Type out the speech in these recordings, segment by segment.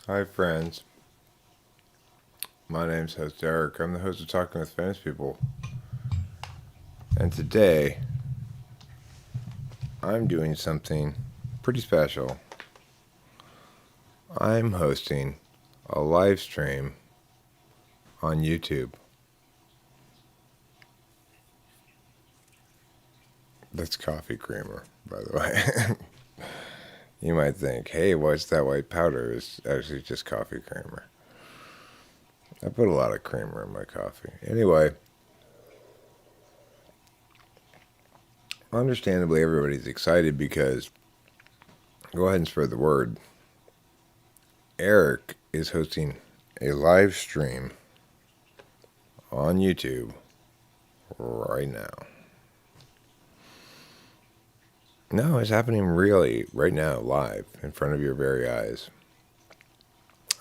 Hi friends, my name's host Eric. I'm the host of Talking with Famous People. And today, I'm doing something pretty special. I'm hosting a live stream on YouTube. That's coffee creamer, by the way. You might think, hey, what's that white powder? It's actually just coffee creamer. I put a lot of creamer in my coffee. Anyway, understandably, everybody's excited because, go ahead and spread the word. Eric is hosting a live stream on YouTube right now. No, it's happening really right now, live, in front of your very eyes.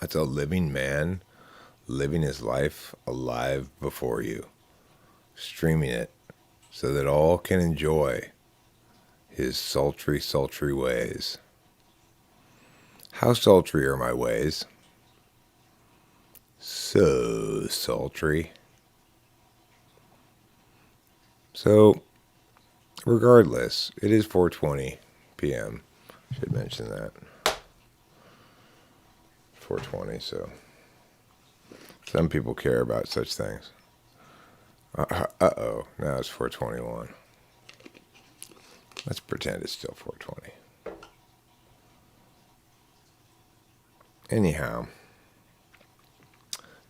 That's a living man living his life alive before you, streaming it so that all can enjoy his sultry, sultry ways. How sultry are my ways? So sultry. So, regardless, it is 4:20 p.m. Should mention that. 4:20, so some people care about such things. Uh-oh, now it's 4:21. Let's pretend it's still 4:20. Anyhow,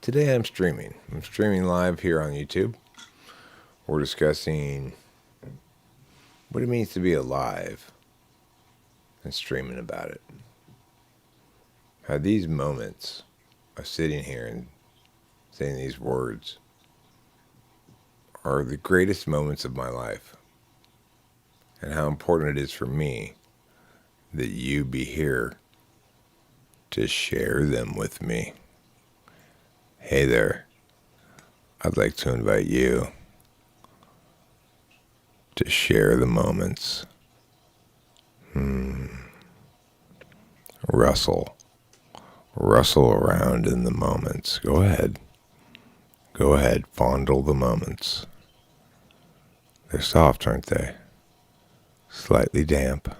today I'm streaming. I'm streaming live here on YouTube. We're discussing what it means to be alive and streaming about it. How these moments of sitting here and saying these words are the greatest moments of my life, and how important it is for me that you be here to share them with me. Hey there, I'd like to invite you to share the moments. Rustle around in the moments. Go ahead, fondle the moments. They're soft, aren't they? Slightly damp,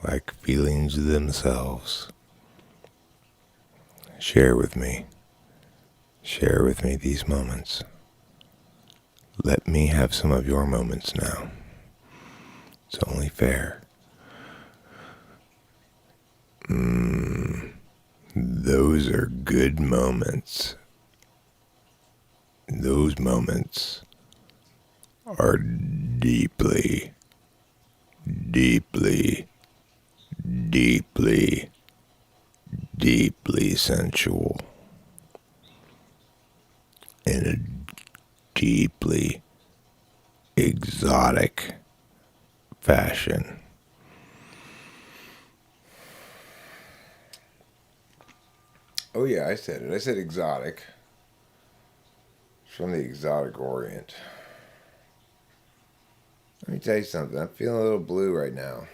like feelings themselves. Share with me these moments. Let me have some of your moments now. It's only fair. Those are good moments. Those moments are deeply, deeply, deeply, deeply sensual. In a deeply exotic fashion. Oh yeah, I said it. I said exotic. It's from the exotic Orient. Let me tell you something. I'm feeling a little blue right now.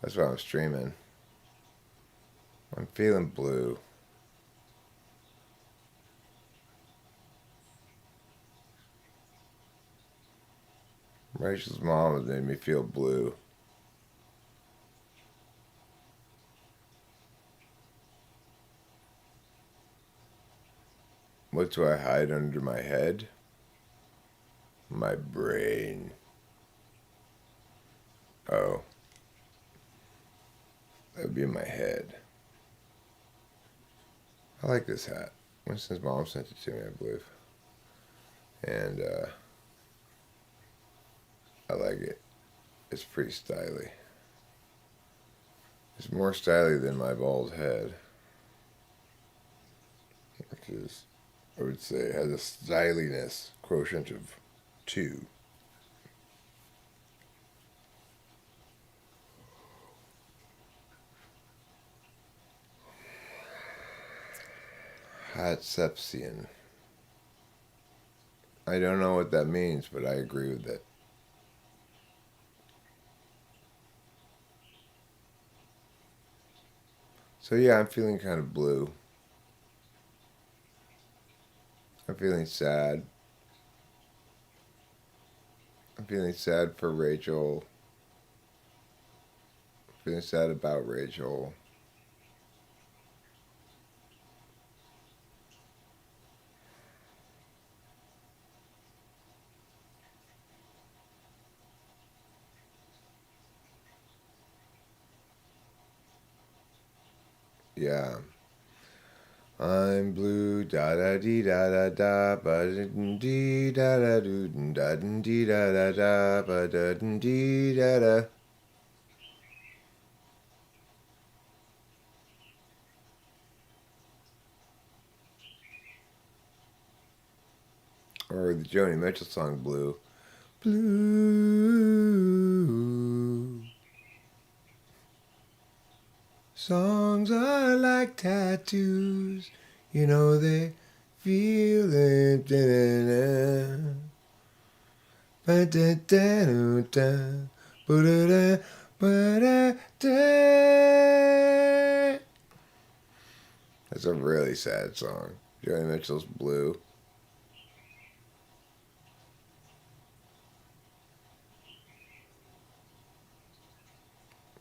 That's why I'm streaming. I'm feeling blue. Rachel's mom has made me feel blue. What do I hide under my head? My brain. Oh. That would be in my head. I like this hat. Winston's mom sent it to me, I believe. And, I like it. It's pretty stylish. It's more stylish than my bald head. Which is, I would say, has a styliness quotient of 2. Hatsepsian. I don't know what that means, but I agree with it. So yeah, I'm feeling kind of blue. I'm feeling sad. I'm feeling sad for Rachel. I'm feeling sad about Rachel. Yeah. I'm blue, da da dee da da da, ba da dee da da doo da dee da da da, ba da dee da da. Or the Joni Mitchell song Blue. Blue. Songs are like tattoos. You know they feel it. That's a really sad song. Joni Mitchell's Blue.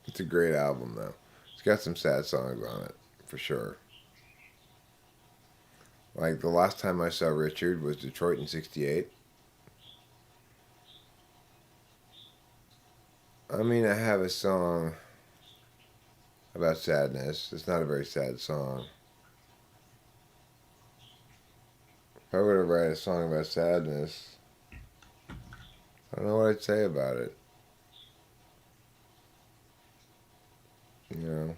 It's a great album, though. It's got some sad songs on it, for sure. Like, the last time I saw Richard was Detroit in '68. I mean, I have a song about sadness. It's not a very sad song. If I were to write a song about sadness, I don't know what I'd say about it. You know,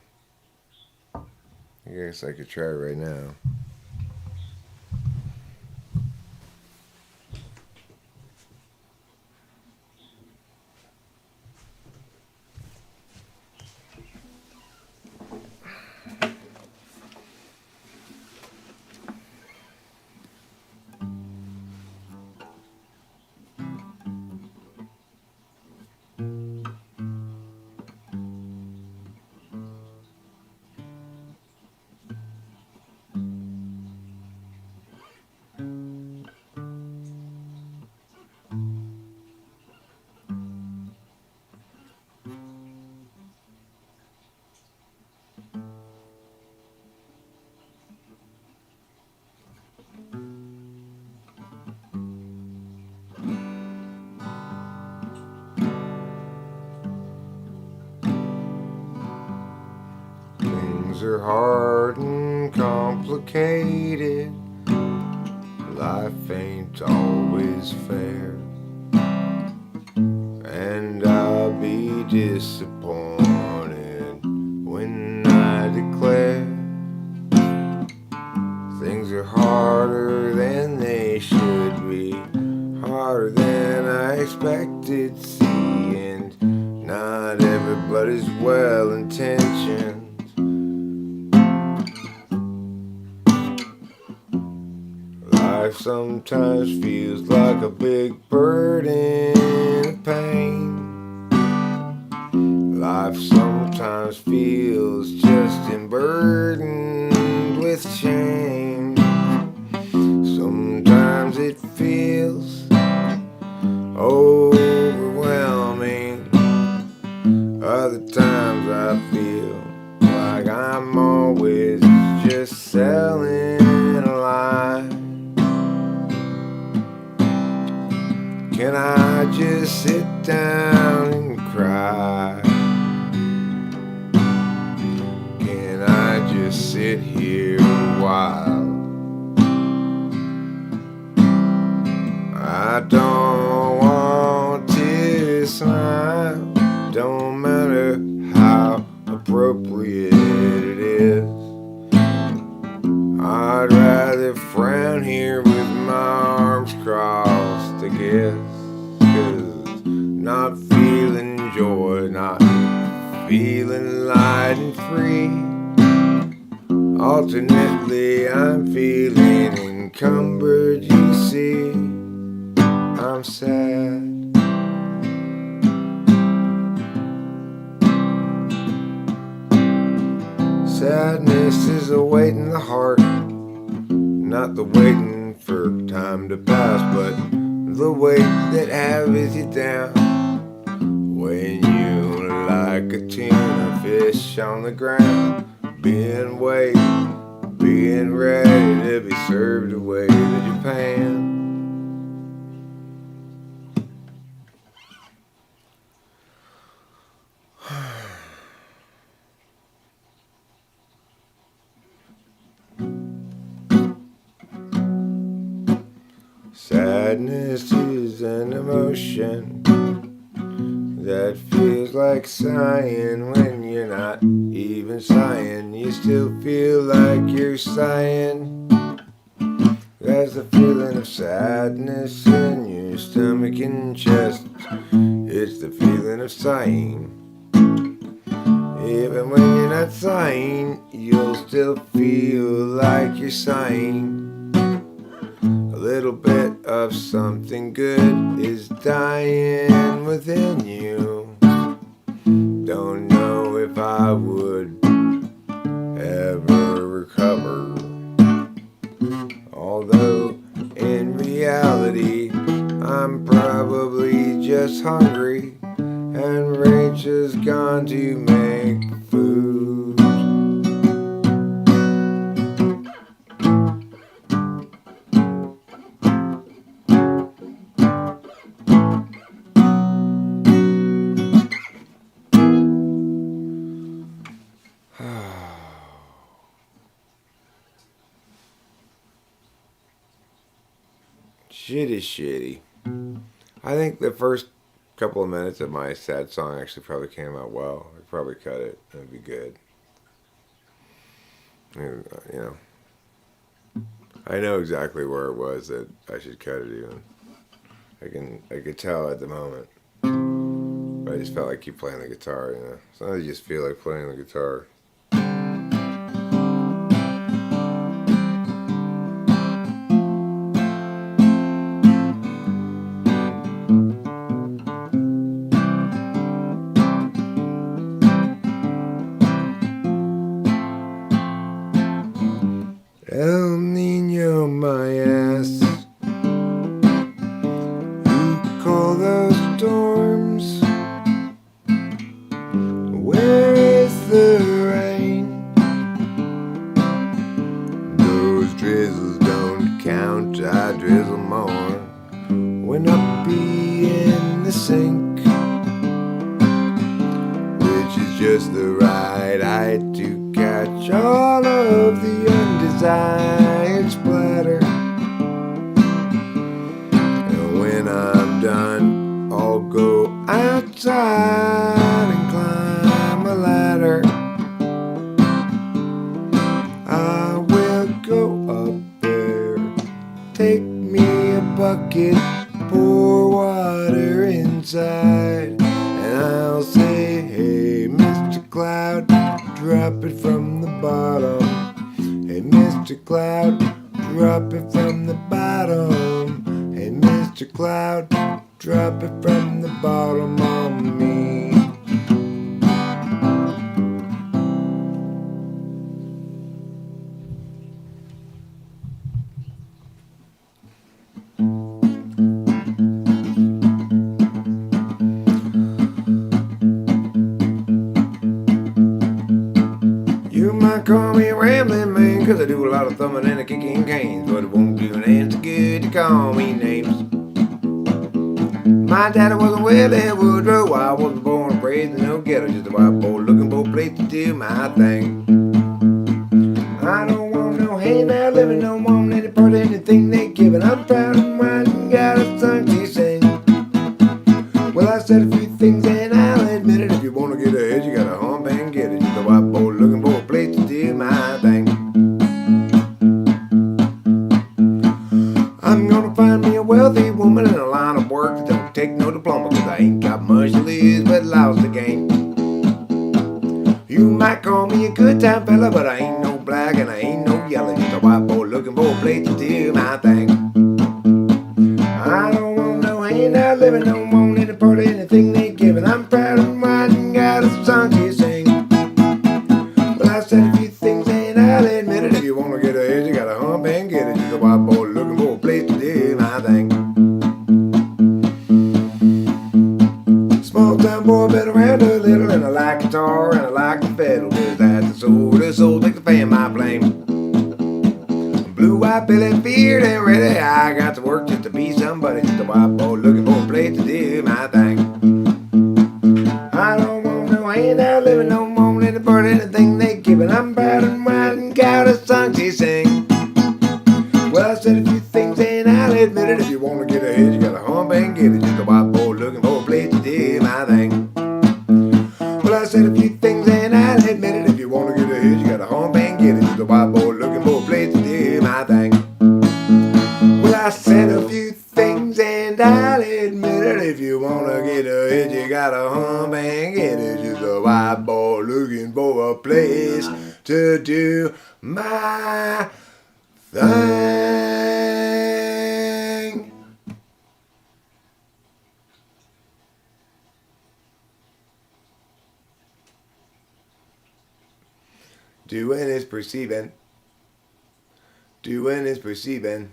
I guess I could try right now. Things are hard and complicated. Life ain't always fair. And I'll be disappointed when I declare things are harder than they should be, harder than I expected to see, and not everybody's well-intentioned. Life sometimes feels like a big burden of pain. Life sometimes feels just emburdened with shame. Sometimes it feels overwhelming. Other times I feel like I'm always just selling a lie. Can I just sit down and cry? Can I just sit here a while? I don't want to smile. Don't matter how appropriate it is. I'd rather frown here with my arms crossed, I guess. 'Cause not feeling joy, not feeling light and free. Alternately, I'm feeling encumbered, you see. I'm sad. Sadness is a weight in the heart, not the waiting for time to pass, but the weight that has you down. When you like a tuna fish on the ground, being weighed, being ready to be served away to Japan. Sadness is an emotion that feels like sighing when you're not even sighing. You still feel like you're sighing. There's a feeling of sadness in your stomach and chest. It's the feeling of sighing. Even when you're not sighing, you'll still feel like you're sighing. A little bit of something good is dying within you. Don't know if I would ever recover. Although in reality I'm probably just hungry, and Rachel's gone to make food. Shitty. I think the first couple of minutes of my sad song actually probably came out well. I could probably cut it. It'd be good. And, you know, I know exactly where it was that I should cut it even. I could tell at the moment. But I just felt like keep playing the guitar, you know. Sometimes you just feel like playing the guitar. El Nino, my ass. You call those storms? Where is the rain? Those drizzles don't count, I drizzle more. When I be in the sink, which is just the right height to catch all of the undesired splatter. And when I'm done, I'll go outside and climb a ladder. I will go up there, take me a bucket, pour water inside, and I'll say, hey, Mr. Cloud, drop it from the bottom. Hey, Mr. Cloud, drop it from the bottom. Hey, Mr. Cloud, drop it from the bottom on me. You might call me a rambling man, 'cause I do a lot of thumbing and a kicking canes, but it won't do an answer good to call me names. My daddy was a well-head Woodrow. I wasn't born and raised in no ghetto, just a white boy looking for a place to do my thing. I don't want no handout living, don't want any part of anything they giving. I'm proud and white and got a song to sing. Well, I said a few things and I'll admit it. If you wanna get ahead, you gotta hump and get it. Just a white boy looking for a place to do my thing. I'm gonna find me a wealthy woman in a line of work that don't take no diploma, 'cause I ain't got much to lose but lost the game. You might call me a good time fella, but I ain't no black and I ain't no yellow. Just a white boy looking for a place to do my thing. I don't want no handout living, don't want any part of anything they giving. I'm proud and white and got a song to sing. Well, I said a few Small-time boy, been around a little, and I like guitar, and I like the fiddle. Is that the soul makes the fan my flame. Blue-eyed Billy, feared and ready, I got to work just to be somebody, just a white boy looking for a place to do my thing. I don't want no handout living, no more than for anything they give, and I'm proud and white and cow the songs he sing. Well, I said a few things and I'll admit it. If you wanna get ahead, you gotta hump and get it. Just a white boy looking for a place to do my thing. Well, I said a few things and I'll admit it. If you wanna get ahead, you gotta hump and get it. Just a white boy looking for a place to do my thing. Well, I said a few things and I'll admit it. If you wanna get ahead, you gotta hump and get it. Just a white boy looking for a place to do my thing. Doing is perceiving. Doing is perceiving.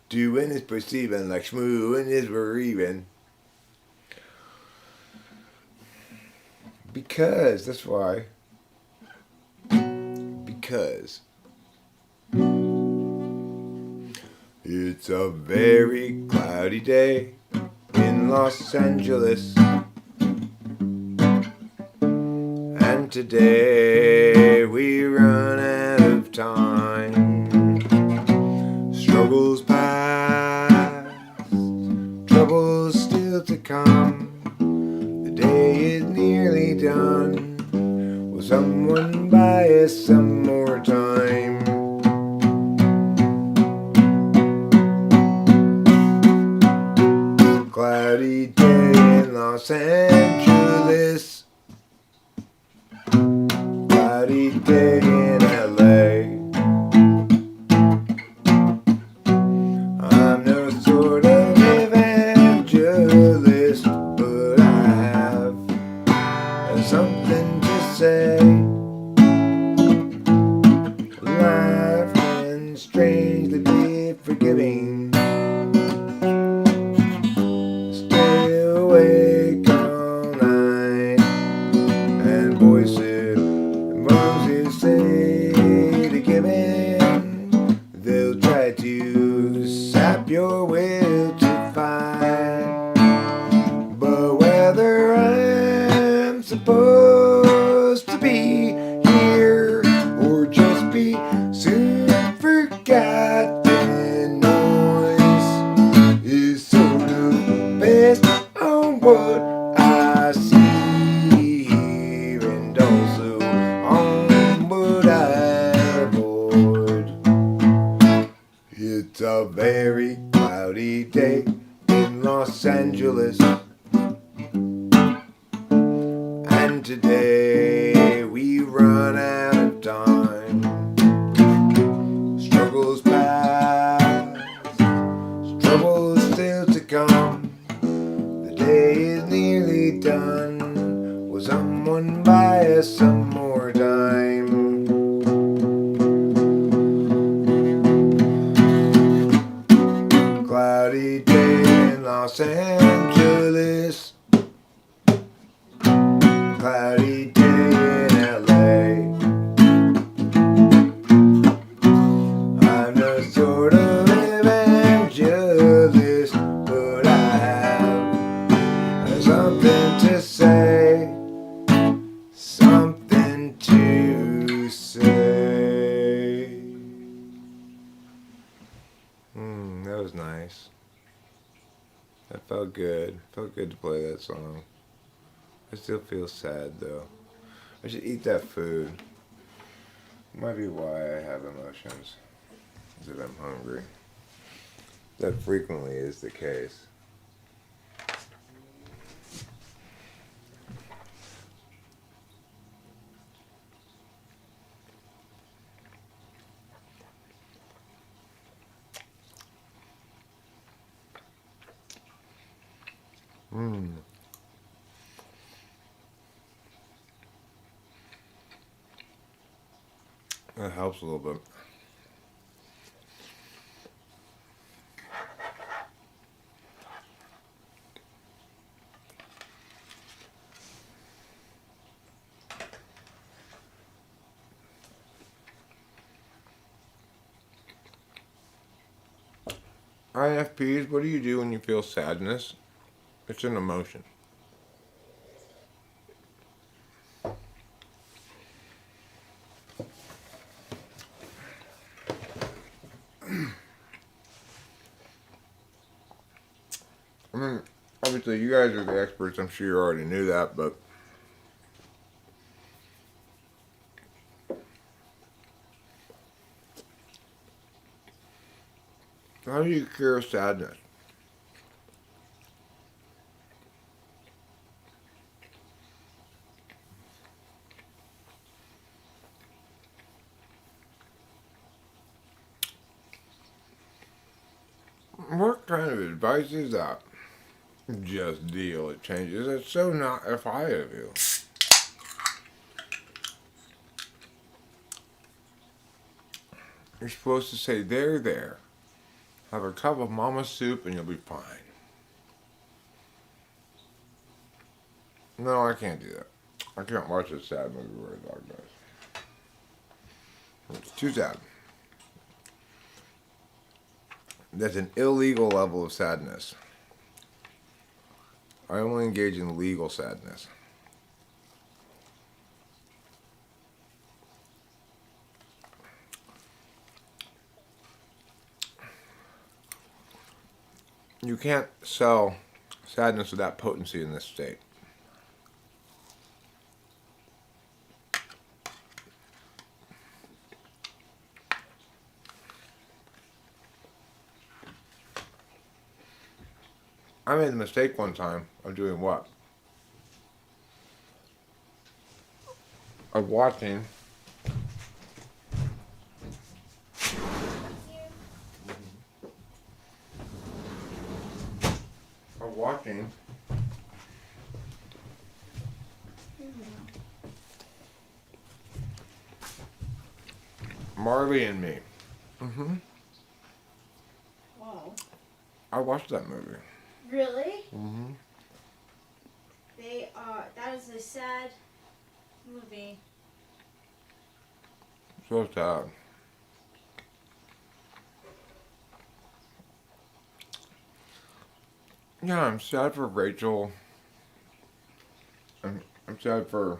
Doing is perceiving like schmooing is bereaving. Because, that's why. Because it's a very cloudy day in Los Angeles. And today we run out of time. Struggles past, troubles still to come. The day is nearly done. Will someone buy us some more time? Cloudy day in Los Angeles. Cloudy day in LA. I'm no sort of evangelist, but I have something to say. Life can strangely be forgiving. Stay awake all night, and voices Moses say to give in. They'll try to sap your will to fight. But whether I'm supposed to be here or just be soon forgotten, noise is sort of based on what I see here, and also on what I avoid. It's a very cloudy day in Los Angeles. And today we run out of time. Struggles past, troubles still to come. The day is nearly done. Will someone buy us some more time? Cloudy day in Los Angeles. Cloudy day in LA. I'm no sort of evangelist, but I have something to say. Something to say. That was nice. That felt good. Felt good to play that song. I still feel sad though. I should eat that food. Might be why I have emotions. Is that I'm hungry. That frequently is the case. That helps a little bit. INFPs, what do you do when you feel sadness? It's an emotion. I mean, obviously you guys are the experts. I'm sure you already knew that, but how do you cure sadness? What kind of advice is that? Just deal, it changes. It's so not FI of you. You're supposed to say, there. Have a cup of mama soup and you'll be fine. No, I can't do that. I can't watch a sad movie where a dog dies. It's too sad. That's an illegal level of sadness. I only engage in legal sadness. You can't sell sadness without potency in this state. I made the mistake one time of doing what? Of watching. Of watching. Marley and Me. Mm-hmm. Wow. I watched that movie. Really? Mm-hmm. That is a sad movie. So sad. Yeah, I'm sad for Rachel. I'm sad for...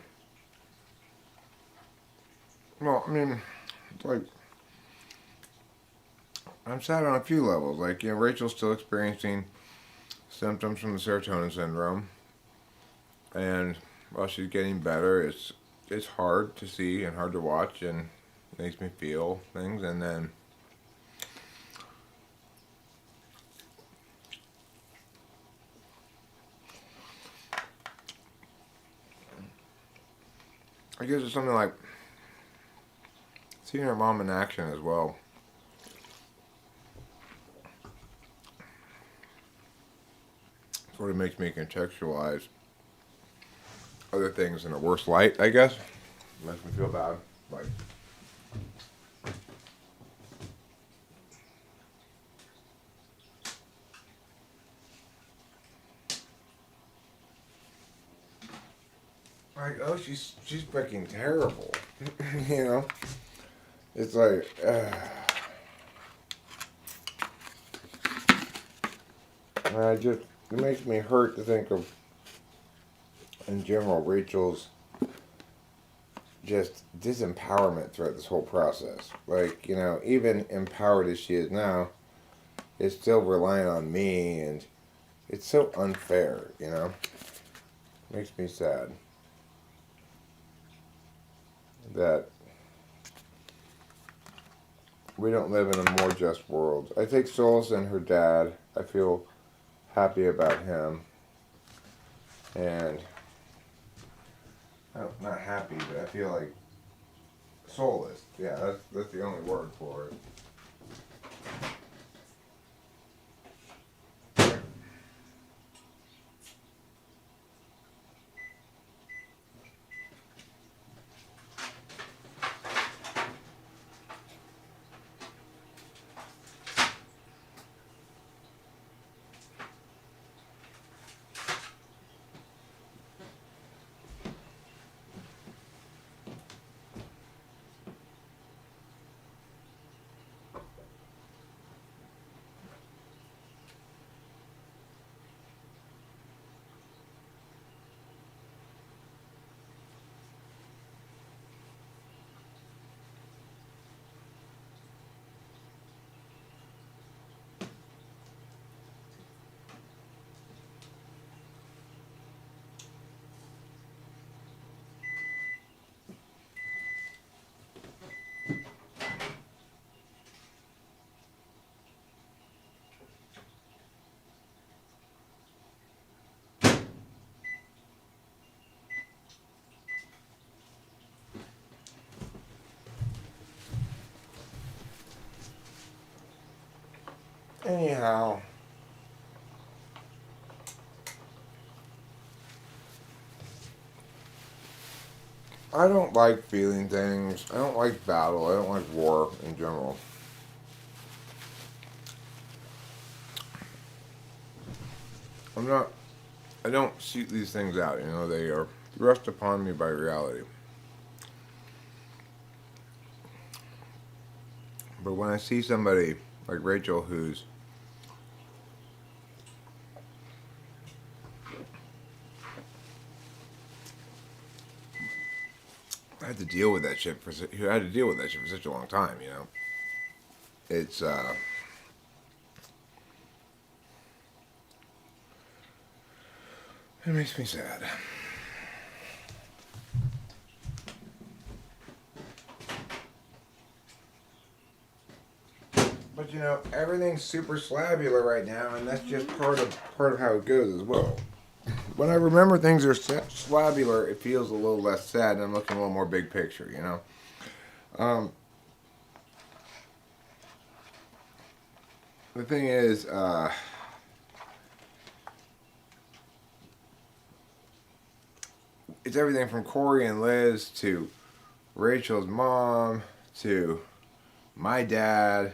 Well, I mean, it's like... I'm sad on a few levels. Like, Rachel's still experiencing symptoms from the serotonin syndrome. And while she's getting better, it's hard to see and hard to watch and makes me feel things. And then I guess it's something like seeing her mom in action as well. Sort of makes me contextualize other things in a worse light, I guess. Makes me feel bad. Like, oh, she's freaking terrible. It's like, it makes me hurt to think of, in general, Rachel's just disempowerment throughout this whole process. Like, even empowered as she is now, is still relying on me, and it's so unfair, Makes me sad that we don't live in a more just world. I take solace in her dad. I feel happy about him. And, not happy, but I feel like soulless. Yeah, that's the only word for it. how I don't like feeling things. I don't like battle. I don't like war in general. I'm not. I don't seek these things out. You know, they are thrust upon me by reality. But when I see somebody like Rachel who's had to deal with that shit who had to deal with that shit for such a long time, you know, it's it makes me sad. But you know, everything's super slabular right now, and that's just part of how it goes as well. When I remember things are slabular, it feels a little less sad, and I'm looking a little more big picture, you know. The thing is, it's everything from Corey and Liz to Rachel's mom to my dad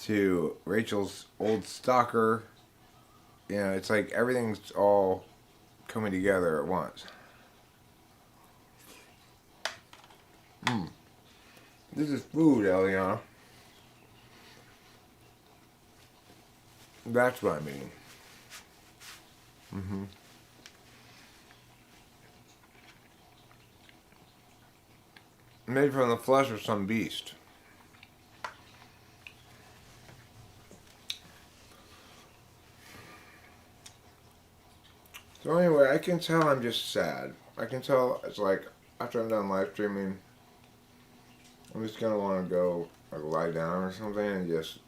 to Rachel's old stalker. You know, it's like everything's all coming together at once. This is food, Eliana. That's what I mean. Made from the flesh of some beast. So anyway, I can tell I'm just sad. I can tell it's like after I'm done live streaming, I'm just gonna want to go like lie down or something and just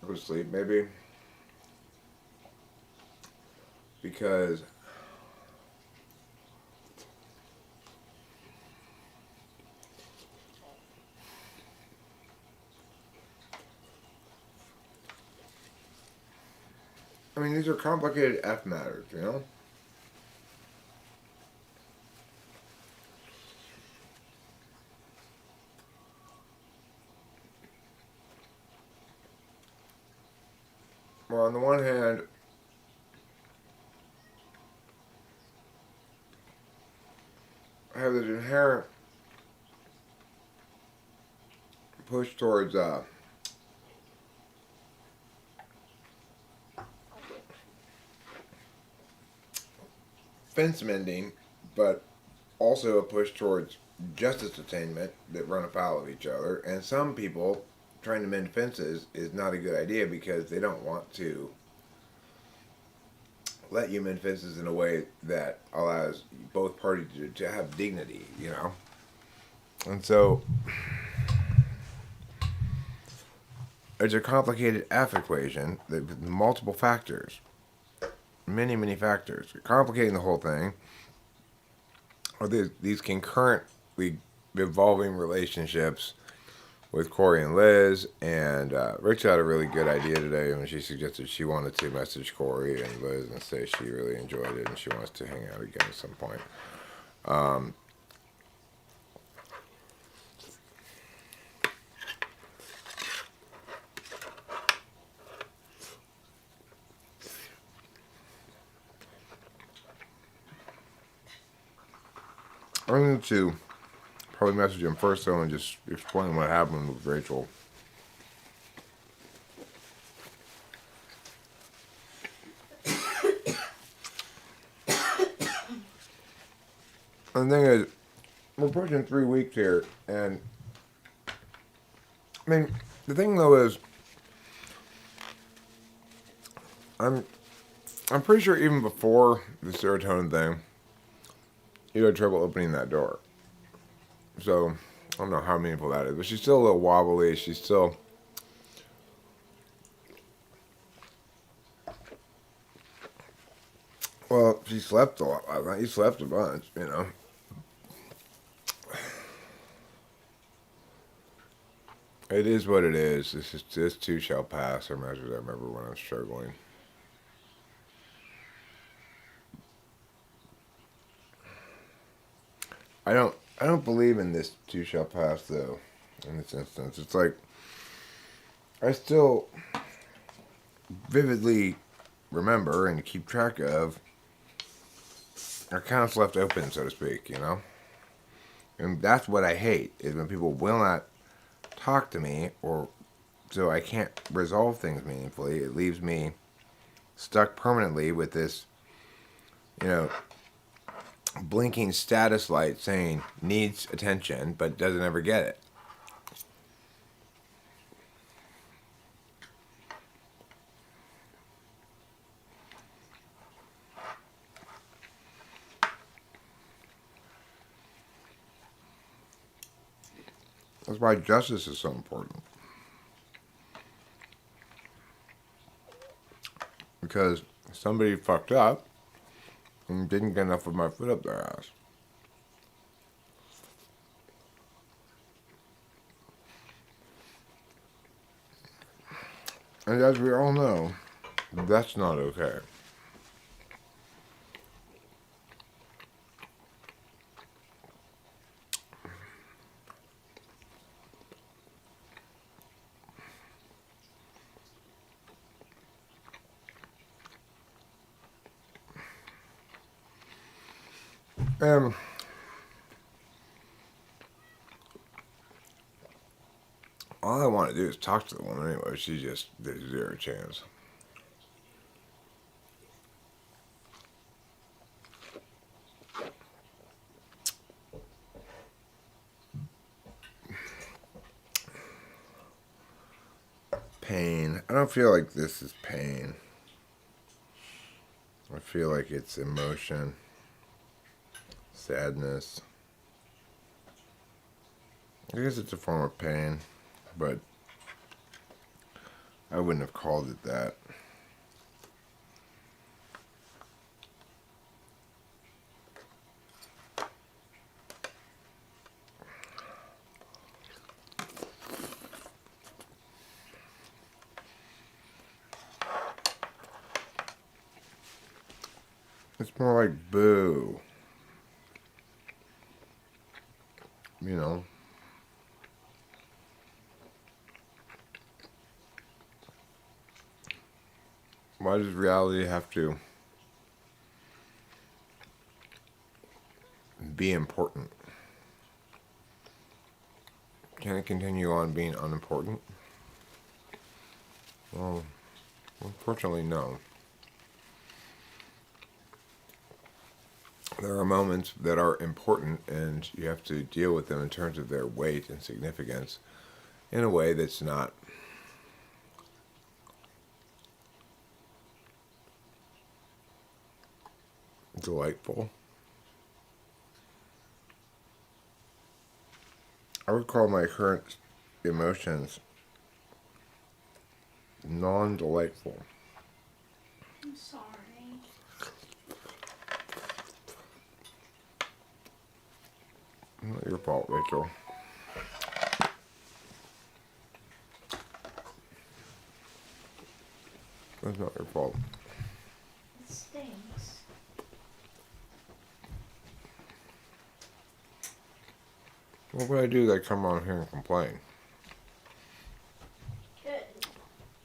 go to sleep maybe. Because I mean these are complicated F matters, you know? Well, on the one hand, I have this inherent push towards fence mending, but also a push towards justice attainment that run afoul of each other. And some people trying to mend fences is not a good idea because they don't want to let you mend fences in a way that allows both parties to have dignity, you know? And so it's a complicated F equation with multiple factors. Many factors. Complicating the whole thing are these concurrently evolving relationships with Corey and Liz. And Rich had a really good idea today when she suggested she wanted to message Corey and Liz and say she really enjoyed it and she wants to hang out again at some point. I'm going to probably message him first though and just explain what happened with Rachel. And the thing is, we're pushing 3 weeks here, and I mean, the thing though is, I'm pretty sure even before the serotonin thing, you had trouble opening that door. So I don't know how meaningful that is, but she's still a little wobbly. She's still. Well, she slept a lot last night. You slept a bunch, you know. It is what it is. This too shall pass. Or measures I remember when I was struggling. I don't believe in this too shall pass though. In this instance, it's like I still vividly remember and keep track of accounts left open, so to speak. You know, and that's what I hate is when people will not talk to me, or so I can't resolve things meaningfully. It leaves me stuck permanently with this, you know, blinking status light saying needs attention but doesn't ever get it. That's why justice is so important. Because somebody fucked up and didn't get enough of my foot up their ass. And as we all know, that's not okay. And all I want to do is talk to the woman anyway. There's zero chance. Pain. I don't feel like this is pain. I feel like it's emotion, sadness. I guess it's a form of pain, but I wouldn't have called it that. It's more like boo. You know. Why does reality have to be important? Can it continue on being unimportant? Well, unfortunately, no. There are moments that are important, and you have to deal with them in terms of their weight and significance in a way that's not delightful. I would call my current emotions non-delightful. I'm sorry. Not your fault, Rachel. That's not your fault. It stinks. What would I do? They come on here and complain, Good.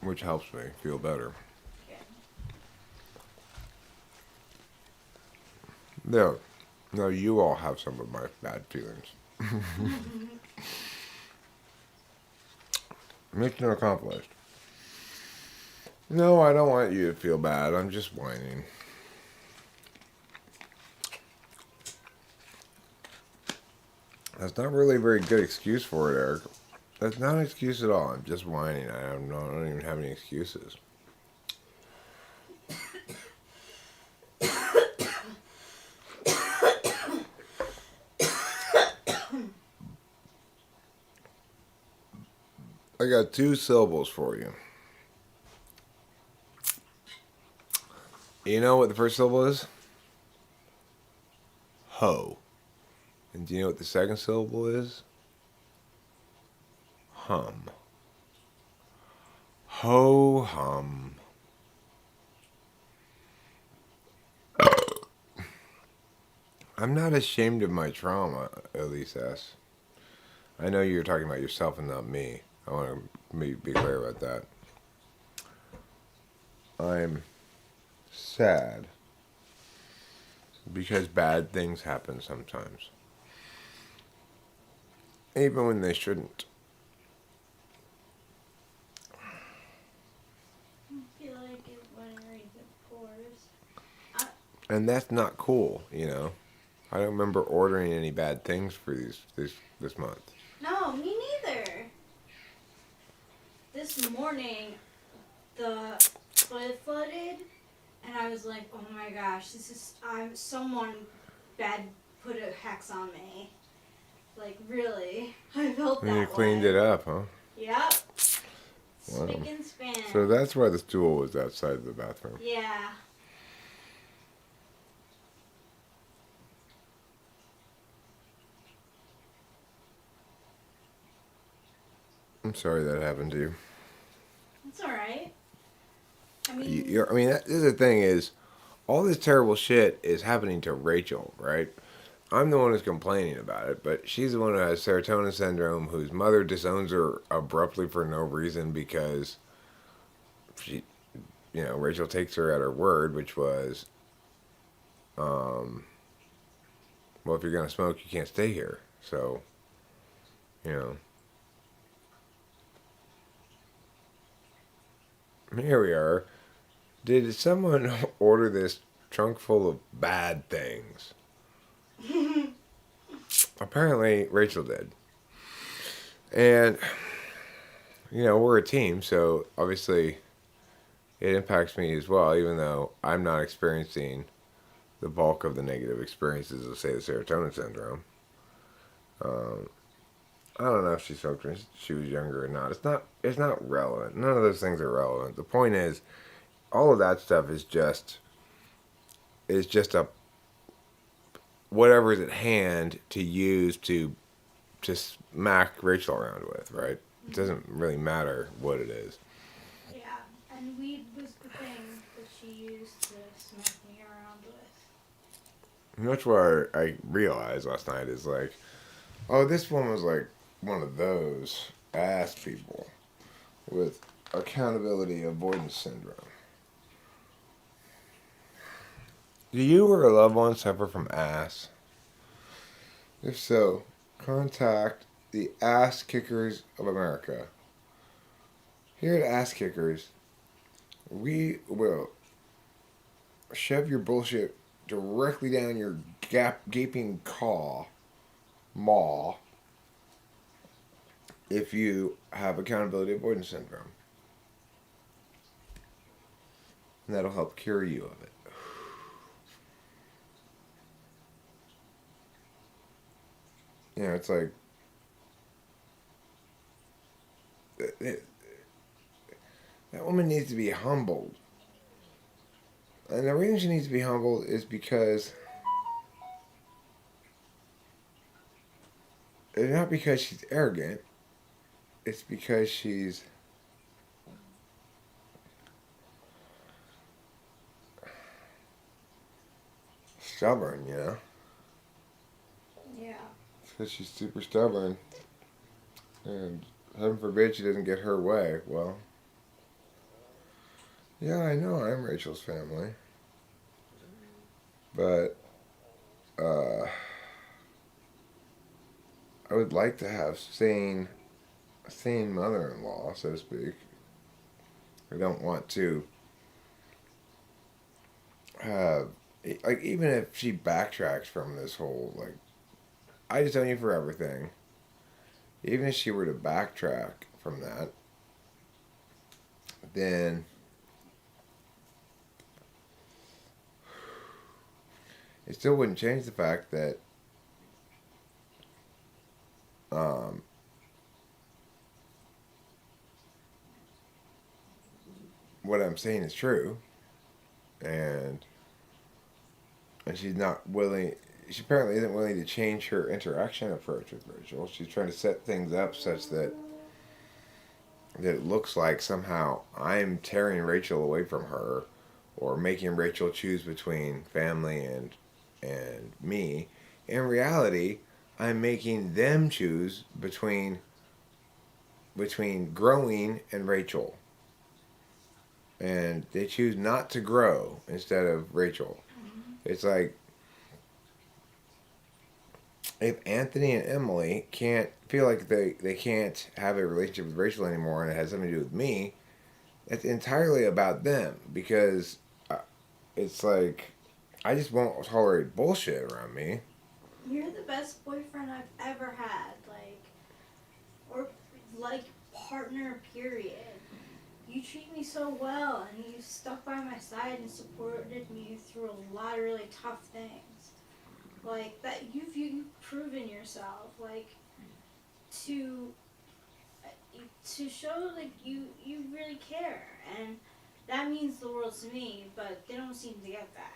which helps me feel better. Good. No, you all have some of my bad feelings. Mission accomplished. No, I don't want you to feel bad. I'm just whining. That's not really a very good excuse for it, Eric. That's not an excuse at all. I'm just whining. I don't even have any excuses. I got 2 syllables for you. You know what the first syllable is? Ho. And do you know what the second syllable is? hum. Ho hum. I'm not ashamed of my trauma, Elise S. I know you're talking about yourself and not me. I want to be clear about that. I'm sad because bad things happen sometimes, even when they shouldn't. I feel like it whenever it pours. And that's not cool, you know. I don't remember ordering any bad things for this month. No, me neither. This morning, the toilet flooded, and I was like, "Oh my gosh, someone bad put a hex on me." Like really, I felt that And you cleaned it up, huh? Yep. Wow. Spick and span. So that's why the stool was outside the bathroom. Yeah. I'm sorry that happened to you. It's all right. I mean, This is the thing is, all this terrible shit is happening to Rachel, right? I'm the one who's complaining about it, but she's the one who has serotonin syndrome, whose mother disowns her abruptly for no reason because Rachel takes her at her word, which was, well, if you're gonna smoke, you can't stay here. So, here we are. Did someone order this trunk full of bad things? Apparently, Rachel did. And, we're a team, so obviously it impacts me as well, even though I'm not experiencing the bulk of the negative experiences of, say, the serotonin syndrome. I don't know if she smoked when she was younger or not. It's not relevant. None of those things are relevant. The point is, all of that stuff is just a whatever's at hand to use to smack Rachel around with, right? It doesn't really matter what it is. yeah, and weed was the thing that she used to smack me around with. And that's what I realized last night is like, oh, this one was like one of those ass people with accountability avoidance syndrome. Do you or a loved one suffer from ass? If so, contact the Ass Kickers of America. Here at Ass Kickers, we will shove your bullshit directly down your gaping maw, if you have accountability avoidance syndrome. And that'll help cure you of it. It's like that woman needs to be humbled. And the reason she needs to be humbled is because it's not because she's arrogant. It's because she's stubborn, Yeah. It's because she's super stubborn. And heaven forbid she doesn't get her way. Well, yeah, I know I'm Rachel's family. But, I would like to have a sane mother-in-law, so to speak. I don't want to have, like, even if she backtracks from this whole, like, I disown you for everything. Even if she were to backtrack from that, then it still wouldn't change the fact that what I'm saying is true, and she's not willing. She apparently isn't willing to change her interaction approach with Rachel. She's trying to set things up such that that it looks like somehow I'm tearing Rachel away from her, or making Rachel choose between family and me. In reality, I'm making them choose between growing and Rachel. And they choose not to grow instead of Rachel. Mm-hmm. It's like if Anthony and Emily can't feel like they can't have a relationship with Rachel anymore and it has something to do with me, it's entirely about them because it's like I just won't tolerate bullshit around me. You're the best boyfriend I've ever had, or partner, period. You treat me so well, and you stuck by my side and supported me through a lot of really tough things. Like that, you've proven yourself. To to show you really care, and that means the world to me. But they don't seem to get that.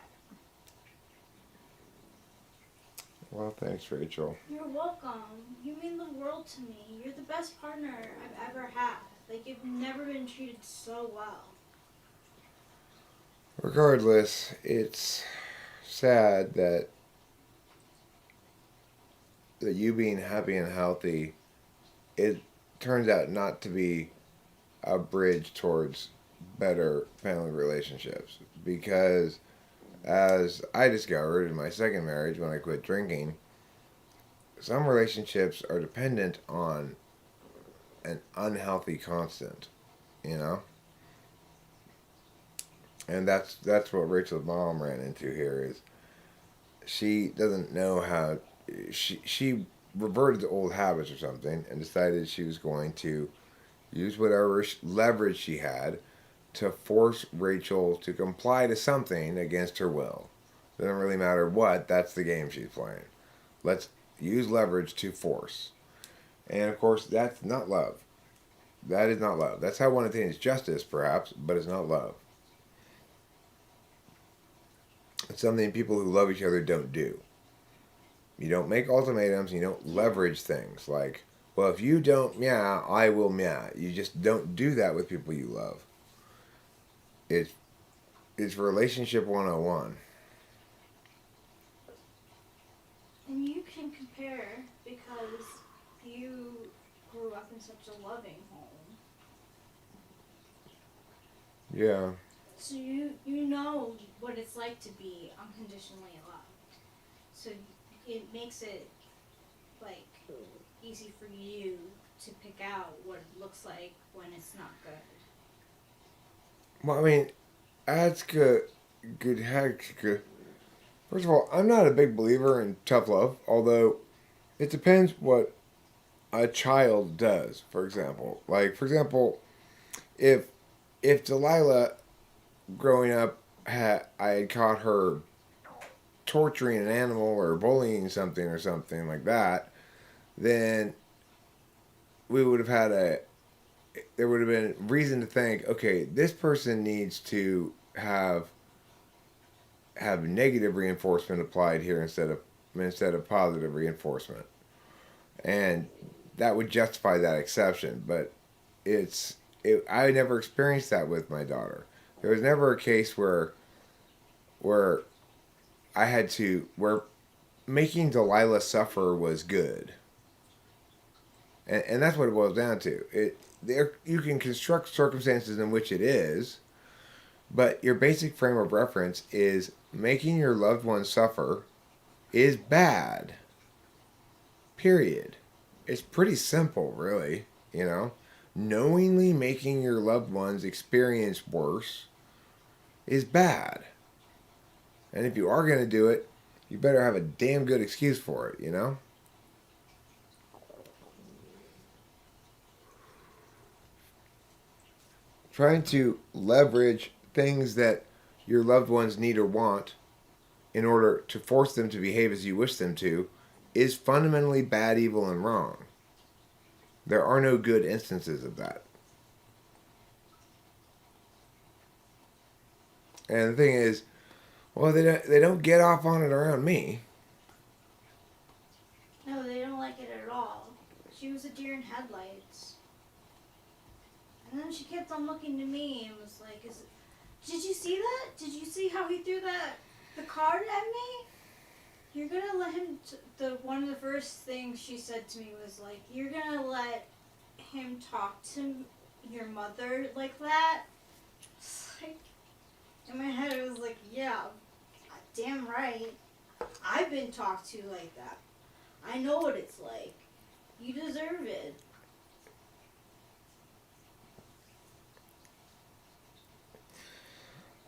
Well, thanks, Rachel. You're welcome. You mean the world to me. You're the best partner I've ever had. Like, you've never been treated so well. Regardless, it's sad that you being happy and healthy, it turns out not to be a bridge towards better family relationships. Because as I discovered in my second marriage when I quit drinking, some relationships are dependent on an unhealthy constant, you know? And that's what Rachel's mom ran into here is she doesn't know how she reverted to old habits or something and decided she was going to use whatever leverage she had to force Rachel to comply to something against her will. Doesn't really matter what, that's the game she's playing. Let's use leverage to force. And of course, that's not love. That is not love. That's how one attains justice, perhaps, but it's not love. It's something people who love each other don't do. You don't make ultimatums, you don't leverage things like, well, if you don't meow, I will meow. You just don't do that with people you love. It's relationship 101. And you can compare because you grew up in such a loving home. Yeah. So you know what it's like to be unconditionally loved. So it makes it, like, easy for you to pick out what it looks like when it's not good. Well, I mean, that's good. Good heck. Good. First of all, I'm not a big believer in tough love, although it depends what a child does. For example, if Delilah growing up I had caught her torturing an animal or bullying something or something like that, then we would have had there would have been reason to think, okay, this person needs to have negative reinforcement applied here instead of positive reinforcement, and that would justify that exception. But I never experienced that with my daughter. There was never a case where I had to where making Delilah suffer was good, and that's what it boils down to. You can construct circumstances in which it is, but your basic frame of reference is making your loved one suffer is bad. Period. It's pretty simple, really. You know, knowingly making your loved ones experience worse is bad. And if you are going to do it, you better have a damn good excuse for it, you know? Trying to leverage things that your loved ones need or want in order to force them to behave as you wish them to is fundamentally bad, evil, and wrong. There are no good instances of that. And the thing is, well, they don't get off on it around me. No, they don't like it at all. She was a deer in headlights. And then she kept on looking to me and was like, did you see that? Did you see how he threw the card at me? You're gonna let him, one of the first things she said to me was like, you're gonna let him talk to your mother like that? It's like, in my head it was like, yeah, damn right. I've been talked to like that. I know what it's like. You deserve it.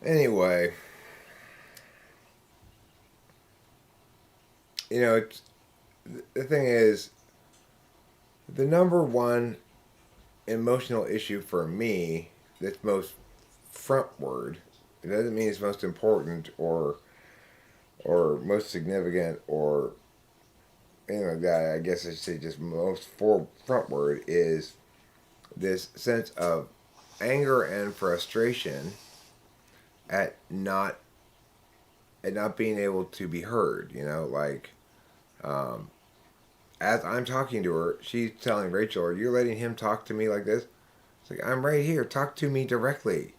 Anyway, you know, the thing is, the number one emotional issue for me that's most frontward, it doesn't mean it's most important or most significant or anything like that. I guess I should say just most frontward is this sense of anger and frustration at not being able to be heard. You know, like as I'm talking to her, she's telling Rachel, "Are you letting him talk to me like this?" It's like, I'm right here. Talk to me directly.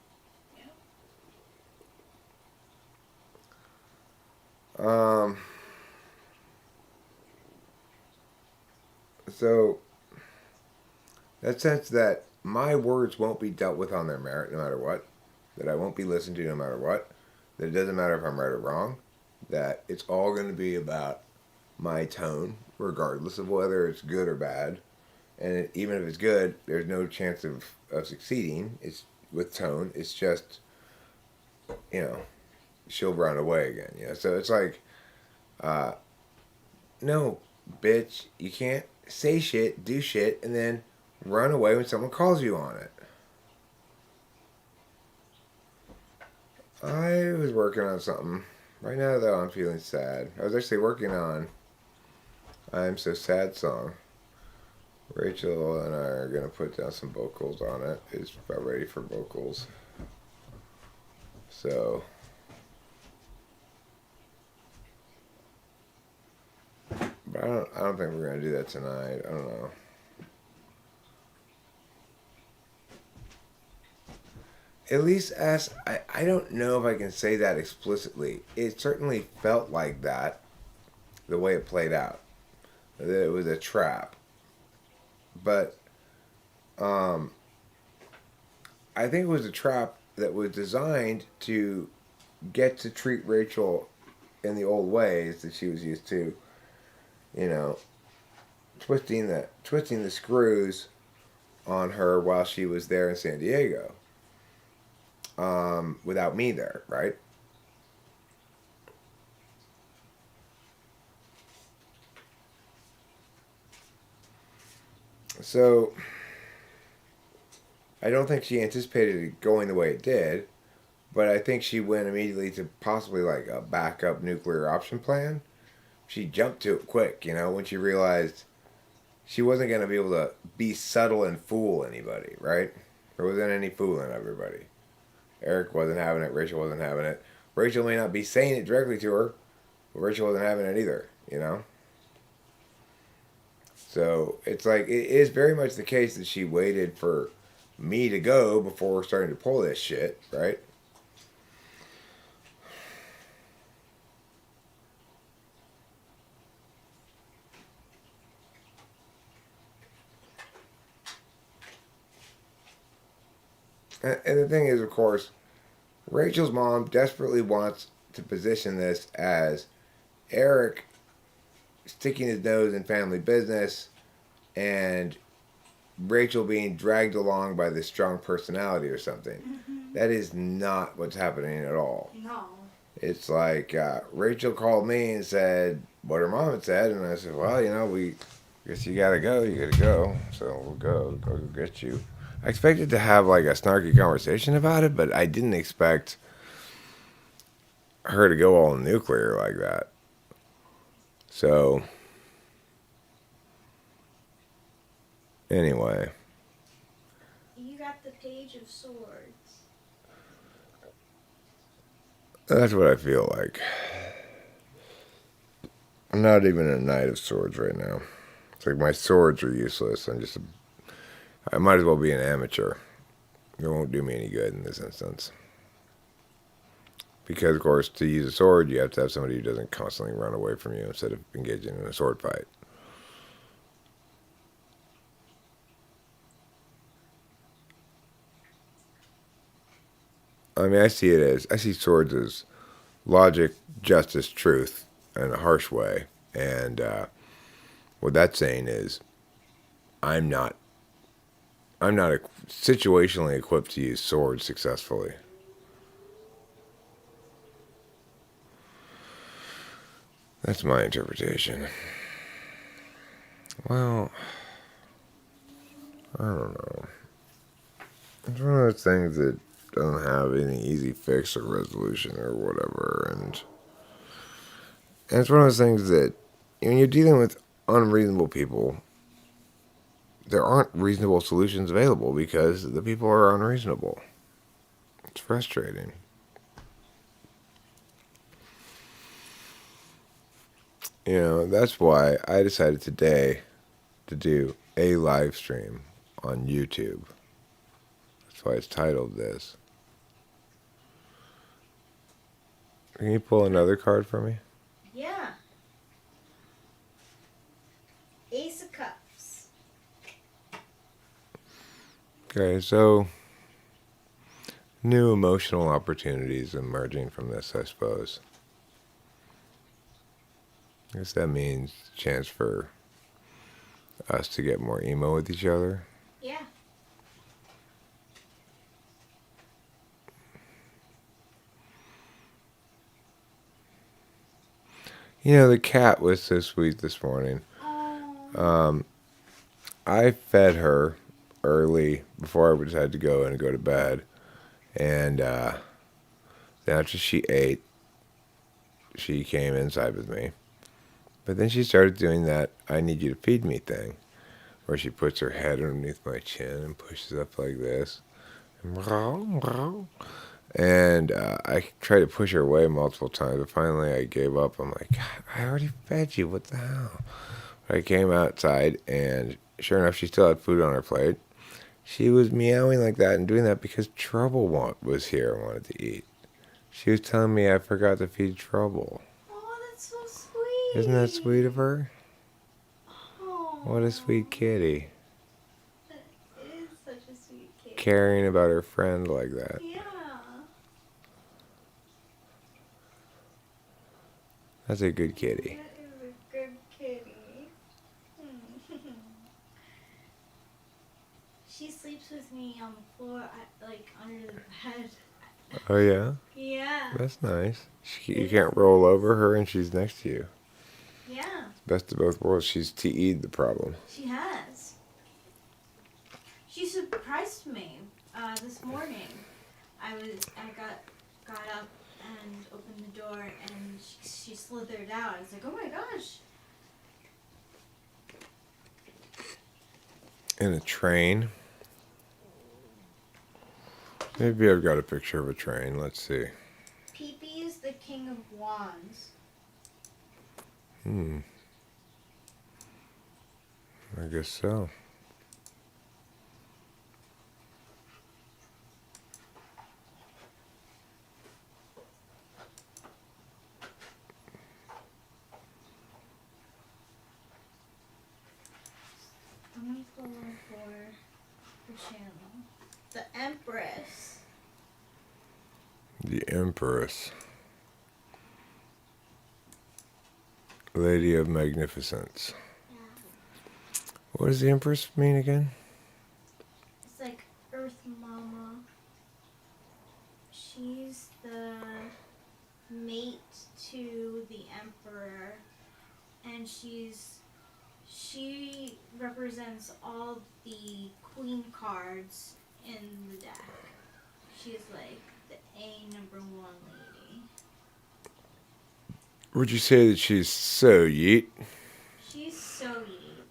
Um. So that sense that my words won't be dealt with on their merit no matter what, that I won't be listened to no matter what, that it doesn't matter if I'm right or wrong, that it's all going to be about my tone, regardless of whether it's good or bad. And even if it's good, there's no chance of succeeding. It's with tone. It's just, you know, she'll run away again. You know, so it's like, no, bitch, you can't say shit, do shit, and then run away when someone calls you on it. I was working on something. Right now, though, I'm feeling sad. I was actually working on I'm So Sad song. Rachel and I are going to put down some vocals on it. It's about ready for vocals. So, but I don't think we're going to do that tonight. I don't know. At least as I don't know if I can say that explicitly. It certainly felt like that the way it played out. That it was a trap. But I think it was a trap that was designed to get to treat Rachel in the old ways that she was used to. You know, twisting the screws on her while she was there in San Diego. Without me there, right? So, I don't think she anticipated it going the way it did, but I think she went immediately to possibly like a backup nuclear option plan. She jumped to it quick, you know, when she realized she wasn't going to be able to be subtle and fool anybody, right? There wasn't any fooling everybody. Eric wasn't having it. Rachel wasn't having it. Rachel may not be saying it directly to her, but Rachel wasn't having it either, you know? So it's like, it is very much the case that she waited for me to go before starting to pull this shit, right? And the thing is, of course, Rachel's mom desperately wants to position this as Eric sticking his nose in family business and Rachel being dragged along by this strong personality or something. Mm-hmm. That is not what's happening at all. No. It's like Rachel called me and said what her mom had said, and I said, well, you know, we guess you gotta go. You gotta go. So we'll go get you. I expected to have like a snarky conversation about it, but I didn't expect her to go all nuclear like that. So, anyway. You got the Page of Swords. That's what I feel like. I'm not even a Knight of Swords right now. It's like my swords are useless. I might as well be an amateur. It won't do me any good in this instance. Because, of course, to use a sword, you have to have somebody who doesn't constantly run away from you instead of engaging in a sword fight. I mean, I see swords as logic, justice, truth, in a harsh way. And what that's saying is, I'm not situationally equipped to use swords successfully. That's my interpretation. Well, I don't know. It's one of those things that doesn't have any easy fix or resolution or whatever, and it's one of those things that when you're dealing with unreasonable people, there aren't reasonable solutions available because the people are unreasonable. It's frustrating. You know, that's why I decided today to do a live stream on YouTube. That's why it's titled this. Can you pull another card for me? Yeah. Ace of Cups. Okay, so new emotional opportunities emerging from this, I suppose. I guess that means a chance for us to get more emo with each other. Yeah. You know, the cat was so sweet this morning. I fed her early before I decided to go in and go to bed. And then after she ate, she came inside with me. But then she started doing that I need you to feed me thing, where she puts her head underneath my chin and pushes up like this. And I tried to push her away multiple times, but finally I gave up. I'm like, God, I already fed you. What the hell? I came outside, and sure enough, she still had food on her plate. She was meowing like that and doing that because Trouble was here and wanted to eat. She was telling me I forgot to feed Trouble. Oh, that's so sweet. Isn't that sweet of her? Oh. What a sweet kitty. That is such a sweet kitty. Caring about her friend like that. Yeah. That's a good kitty. That is a good kitty. She sleeps with me on the floor, like under the bed. Oh, yeah? Yeah. That's nice. You can't roll over her and she's next to you. Yeah. Best of both worlds. She's TE'd the problem. She has. She surprised me this morning. I got up and opened the door and she slithered out. I was like, oh my gosh. In a train. Maybe I've got a picture of a train. Let's see. Pee-Pee is the king of wands. I guess so. Let me pull for the channel. The Empress. The Empress. Lady of Magnificence. Yeah. What does the Empress mean again? It's like Earth Mama. She's the mate to the Emperor, and she represents all the queen cards in the deck. She's like the #1 lady. Would you say that she's so yeet? She's so neat.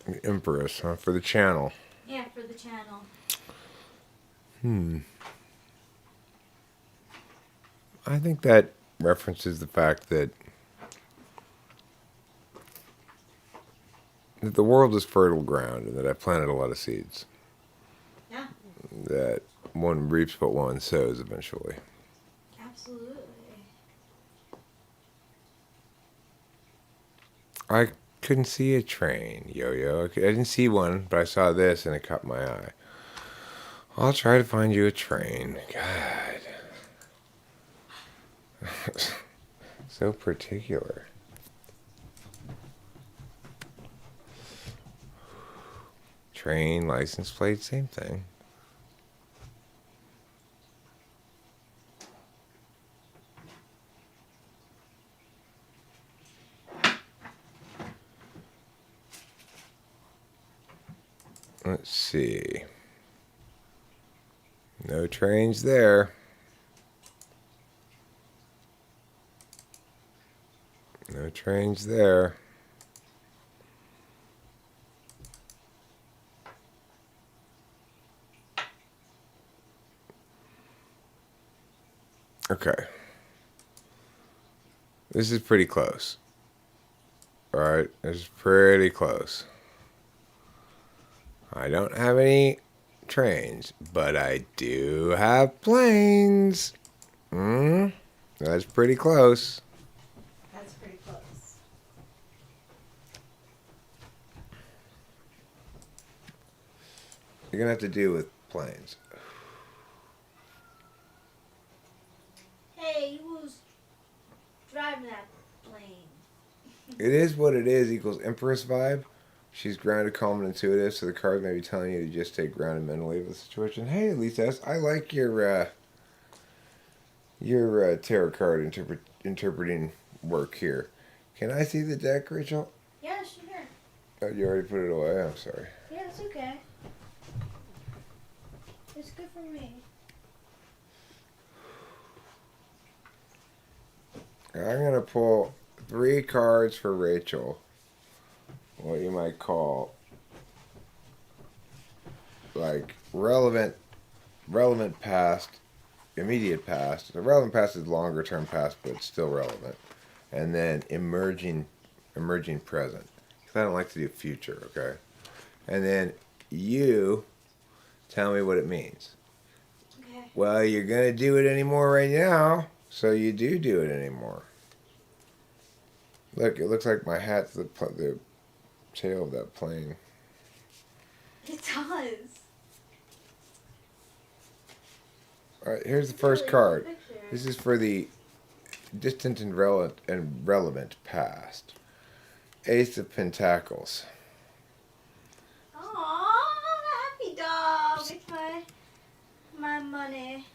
The Empress, huh? For the channel. Yeah, for the channel. I think that references the fact that that the world is fertile ground and that I planted a lot of seeds. Yeah. That one reaps what one sows eventually. Absolutely. I couldn't see a train, Yo-Yo. I didn't see one, but I saw this and it caught my eye. I'll try to find you a train. God. So particular. Train, license plate, same thing. Let's see. No trains there. No trains there. Okay. This is pretty close. Alright, this is pretty close. I don't have any trains, but I do have planes. That's pretty close. That's pretty close. You're gonna have to deal with planes. Hey, who's driving that plane? It is what it is equals Empress vibe. She's grounded, calm, and intuitive, so the card may be telling you to just stay grounded mentally with the situation. Hey, Lisa, I like your tarot card interpreting work here. Can I see the deck, Rachel? Yeah, sure. Oh, you already put it away. I'm sorry. Yeah, it's okay. It's good for me. I'm gonna pull 3 cards for Rachel. What you might call like relevant past, immediate past. The relevant past is longer term past, but it's still relevant. And then emerging present. Because I don't like to do future, okay? And then you tell me what it means. Okay. Well, you're gonna do it anymore right now, so you do it anymore. Look, it looks like my hat's the tail of that plane. It does. All right, here's the first card. This is for the distant and relevant past. Ace of Pentacles. Aww, happy dog. It's my money.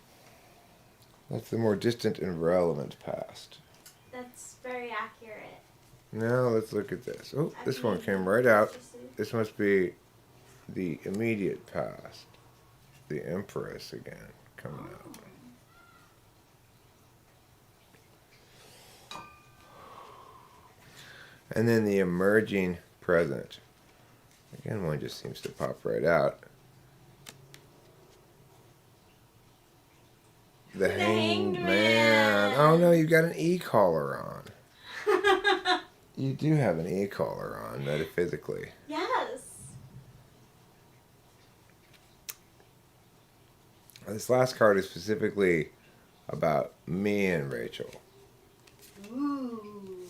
That's the more distant and relevant past. That's very accurate. Now let's look at this. Oh, this one came right out. This must be the immediate past. The Empress again coming out. And then the emerging present. Again, one just seems to pop right out. The Hanged Man. Oh no, you've got an e-collar on. You do have an e-collar on, metaphysically. Yes. This last card is specifically about me and Rachel. Ooh.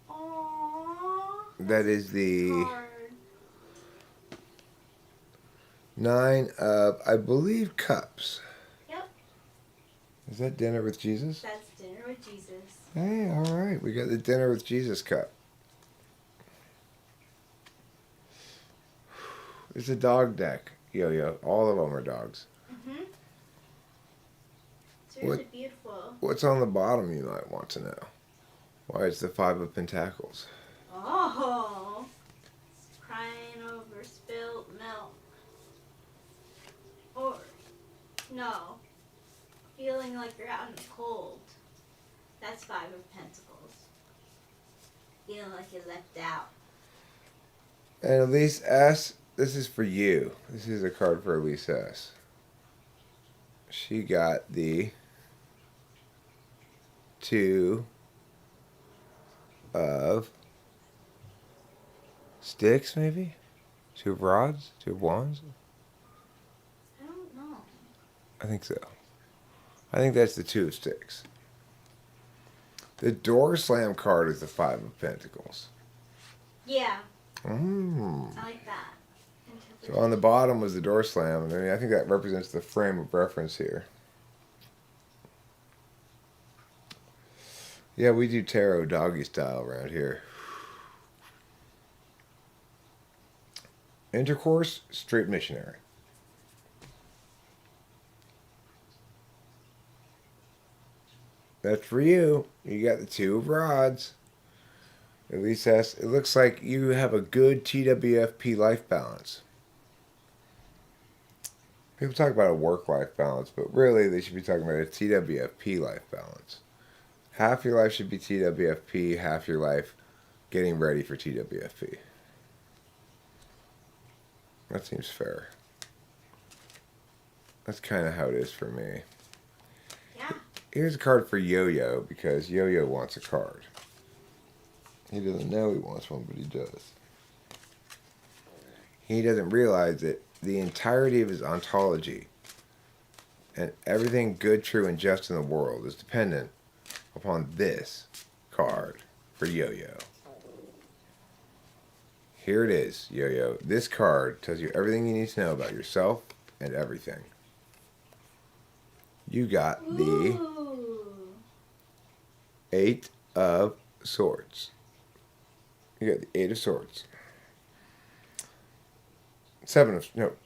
Aww. That is the Card. 9 of, I believe, Cups. Yep. Is that Dinner with Jesus? That's Dinner with Jesus. Hey, all right. We got the Dinner with Jesus cup. It's a dog deck. Yo-Yo. All of them are dogs. Mm-hmm. It's really beautiful. What's on the bottom, you might want to know. Why, it's the 5 of Pentacles. Oh. It's crying over spilt milk. Or, no. Feeling like you're out in the cold. That's 5 of Pentacles. Feeling like you're left out. And Elise S., this is for you. This is a card for Elise S. She got the 2 of sticks, maybe? Two of rods? Two of wands? I don't know. I think so. I think that's the two of sticks. The door slam card is the five of pentacles. Yeah. Mm. I like that. So on the bottom was the door slam, and I think that represents the frame of reference here. Yeah, we do tarot doggy style around here. Intercourse, straight missionary. That's for you. You got the two of rods. At least that's, it looks like you have a good TWFP life balance. People talk about a work-life balance, but really they should be talking about a TWFP life balance. Half your life should be TWFP, half your life getting ready for TWFP. That seems fair. That's kind of how it is for me. Yeah. Here's a card for Yo-Yo, because Yo-Yo wants a card. He doesn't know he wants one, but he does. He doesn't realize that the entirety of his ontology and everything good, true, and just in the world is dependent upon this card for Yo-Yo. Here it is, Yo-Yo. This card tells you everything you need to know about yourself and everything. You got the Ooh. Eight of Swords. You got the Eight of Swords.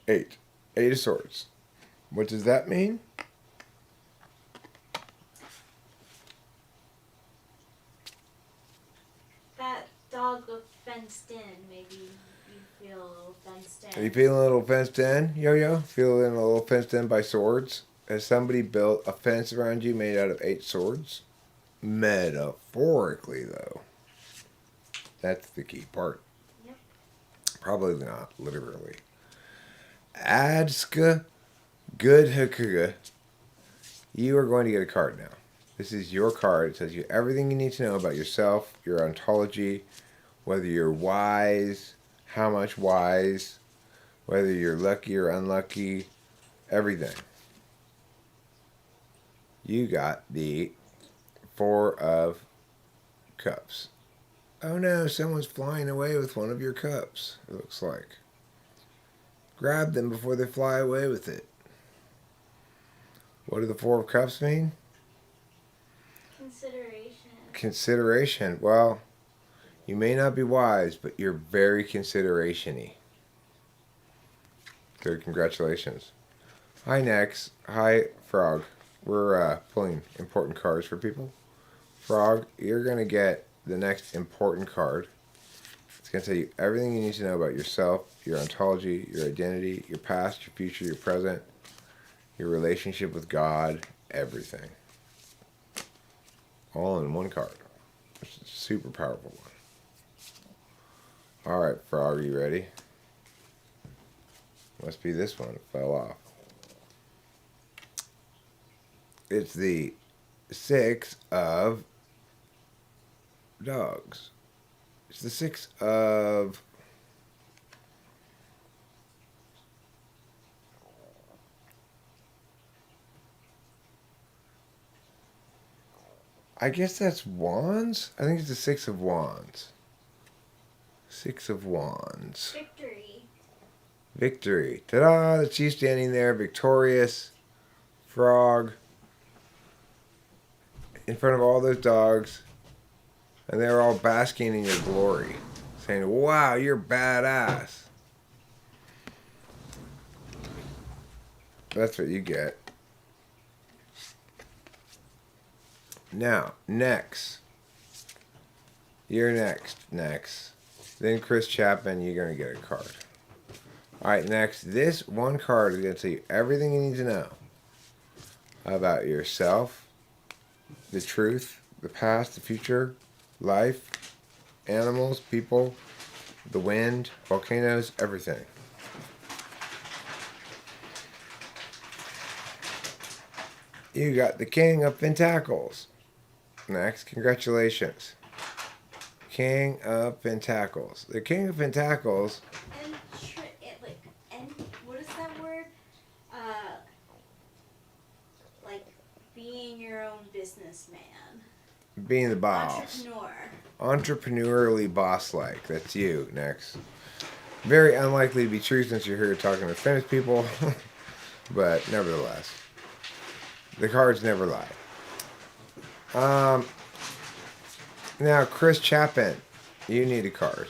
Eight. Eight of Swords. What does that mean? That dog looked fenced in. Maybe you feel a little fenced in. Are you feeling a little fenced in, Yo-Yo? Feeling a little fenced in by swords? Has somebody built a fence around you made out of 8 swords? Metaphorically, though. That's the key part. Yep. Probably not literally. Adska Goodhukuga. You are going to get a card now. This is your card. It tells you everything you need to know about yourself, your ontology, whether you're wise, how much wise, whether you're lucky or unlucky, everything. You got the Four of Cups. Oh no, someone's flying away with one of your cups, it looks like. Grab them before they fly away with it. What do the Four of Cups mean? Consideration. Consideration. Well, you may not be wise, but you're very consideration-y. Good, congratulations. Hi, Nex. Hi, Frog. We're pulling important cards for people. Frog, you're going to get the next important card. It's going to tell you everything you need to know about yourself, your ontology, your identity, your past, your future, your present, your relationship with God, everything. All in one card. It's a super powerful one. Alright, Frog, are you ready? Must be this one. It fell off. It's the Six of Dogs. It's the Six of... I guess that's Wands? I think it's the Six of Wands. Six of Wands. Victory. Victory. Ta-da! That's you standing there, victorious. Frog. In front of all those dogs. And they're all basking in your glory. Saying, wow, you're badass. That's what you get. Now, next. You're next. Then Chris Chapman, you're going to get a card. Alright, next. This one card is going to tell you everything you need to know about yourself, the truth, the past, the future, life, animals, people, the wind, volcanoes, everything. You got the King of Pentacles. Next, congratulations. King of Pentacles. The King of Pentacles. And what is that word? Like being your own businessman. Being the boss. Entrepreneurially boss-like. That's you. Next. Very unlikely to be true since you're here talking to famous people. But nevertheless. The cards never lie. Now, Chris Chapin. You need a card.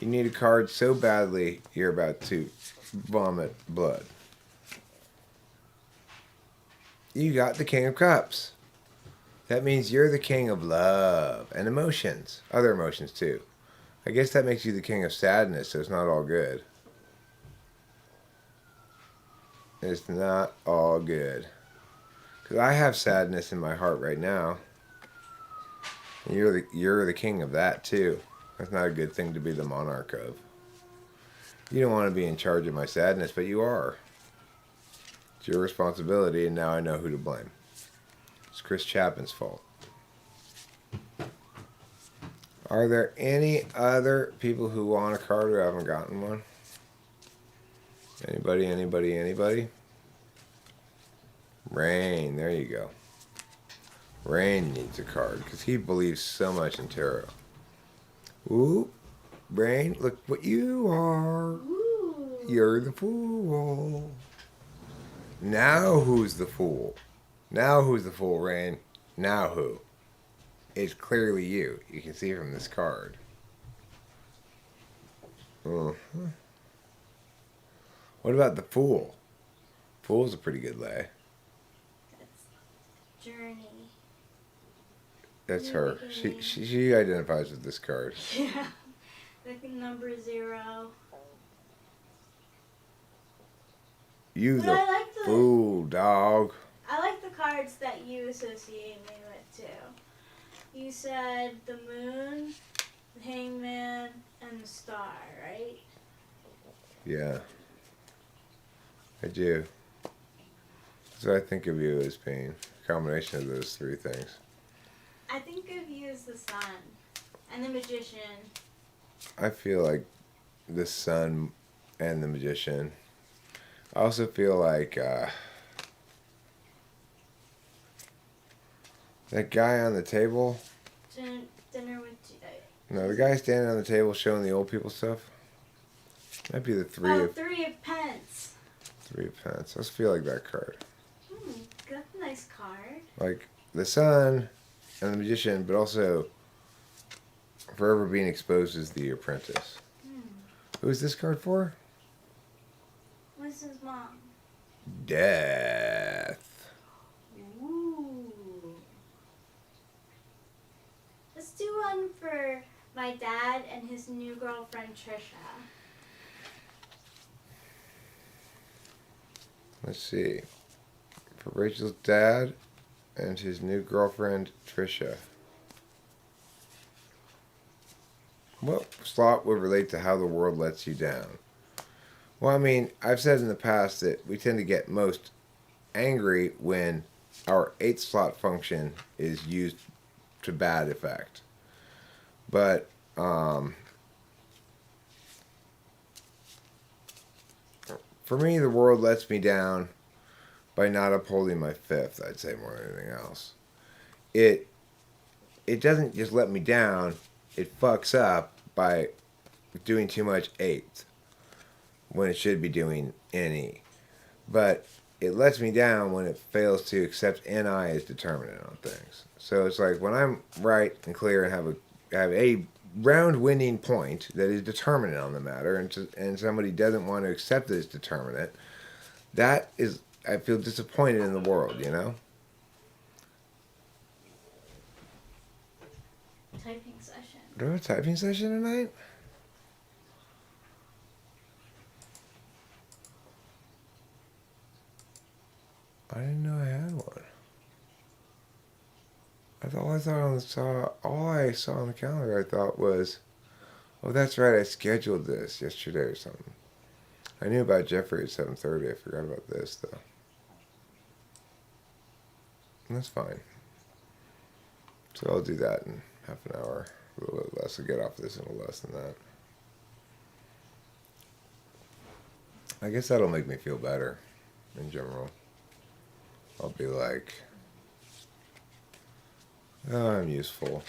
You need a card so badly you're about to vomit blood. You got the King of Cups. That means you're the king of love and emotions. Other emotions too. I guess that makes you the king of sadness, so it's not all good. It's not all good. Because I have sadness in my heart right now. And you're the king of that too. That's not a good thing to be the monarch of. You don't want to be in charge of my sadness, but you are. It's your responsibility, and now I know who to blame. It's Chris Chapin's fault. Are there any other people who want a card who haven't gotten one? Anybody? Rain, there you go. Rain needs a card because he believes so much in tarot. Ooh, Rain, look what you are. Ooh. You're the fool. Now who's the fool? Now who's the fool, Rain? Now who? It's clearly you. You can see from this card. What about the fool? Fool's a pretty good lay. That's journey. That's her. She identifies with this card. Yeah. The number 0. You But the fool, dog. I like the cards that you associate me with too. You said the moon, the hangman, and the star, right? Yeah. I do. So I think of you as being a combination of those 3 things. I think of you as the sun and the magician. I feel like the sun and the magician. I also feel like that guy on the table. Dinner with... No, the guy standing on the table showing the old people stuff. Might be the 3 of... 3 of Pence. 3 of Pence. I just feel like that card. That's a nice card. Like the sun and the magician, but also forever being exposed as the apprentice. Who is this card for? What's his mom? Death. Ooh. Let's do one for my dad and his new girlfriend, Trisha. Let's see. For Rachel's dad and his new girlfriend, Trisha. What slot would relate to how the world lets you down? Well, I mean, I've said in the past that we tend to get most angry when our 8th slot function is used to bad effect. But, for me, the world lets me down by not upholding my 5th, I'd say, more than anything else. It doesn't just let me down, it fucks up by doing too much 8th when it should be doing NE. But it lets me down when it fails to accept NI as determinant on things. So it's like when I'm right and clear and have a round winning point that is determinant on the matter, and somebody doesn't want to accept it as determinant, that is, I feel disappointed in the world, you know? Typing session. Do I have a typing session tonight? I didn't know I had one. All I saw on the calendar I thought was, oh, that's right, I scheduled this yesterday or something. I knew about Jeffrey at 7:30. I forgot about this, though. That's fine. So I'll do that in half an hour. A little bit less. I'll get off this and a little less than that. I guess that'll make me feel better in general. I'll be like, oh, I'm useful.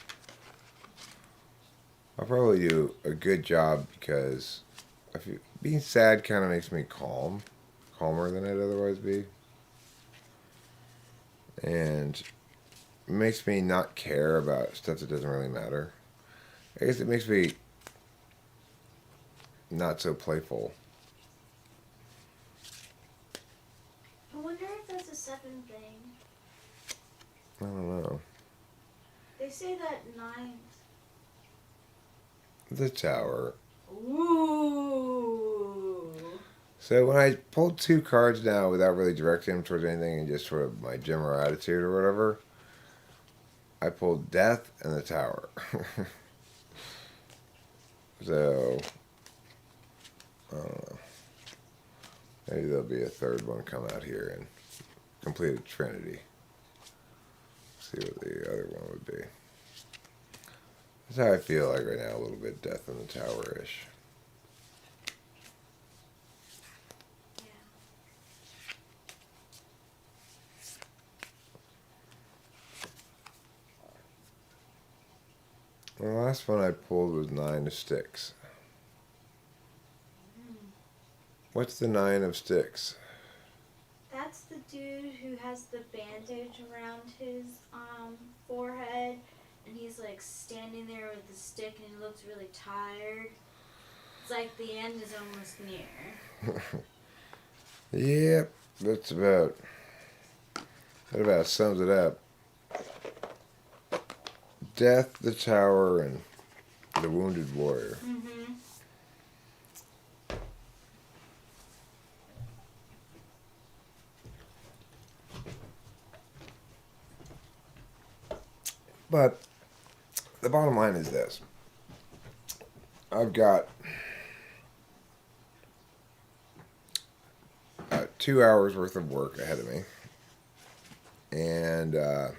I'll probably do a good job because being sad kind of makes me calmer than I'd otherwise be. And it makes me not care about stuff that doesn't really matter. I guess it makes me not so playful. I wonder if that's a 7 thing. I don't know. They say that 9. The tower. Ooh. So when I pulled 2 cards now without really directing them towards anything and just sort of my general attitude or whatever, I pulled Death and the Tower. So, I don't know. Maybe there'll be a third one come out here and complete a trinity. See what the other one would be. That's how I feel like right now, a little bit Death in the Tower-ish. The last one I pulled was 9 of Sticks. What's the 9 of Sticks? That's the dude who has the bandage around his forehead, and he's like standing there with the stick, and he looks really tired. It's like the end is almost near. Yep, that about sums it up. Death, the Tower, and the Wounded Warrior. Mm-hmm. But the bottom line is this. I've got 2 hours worth of work ahead of me. And then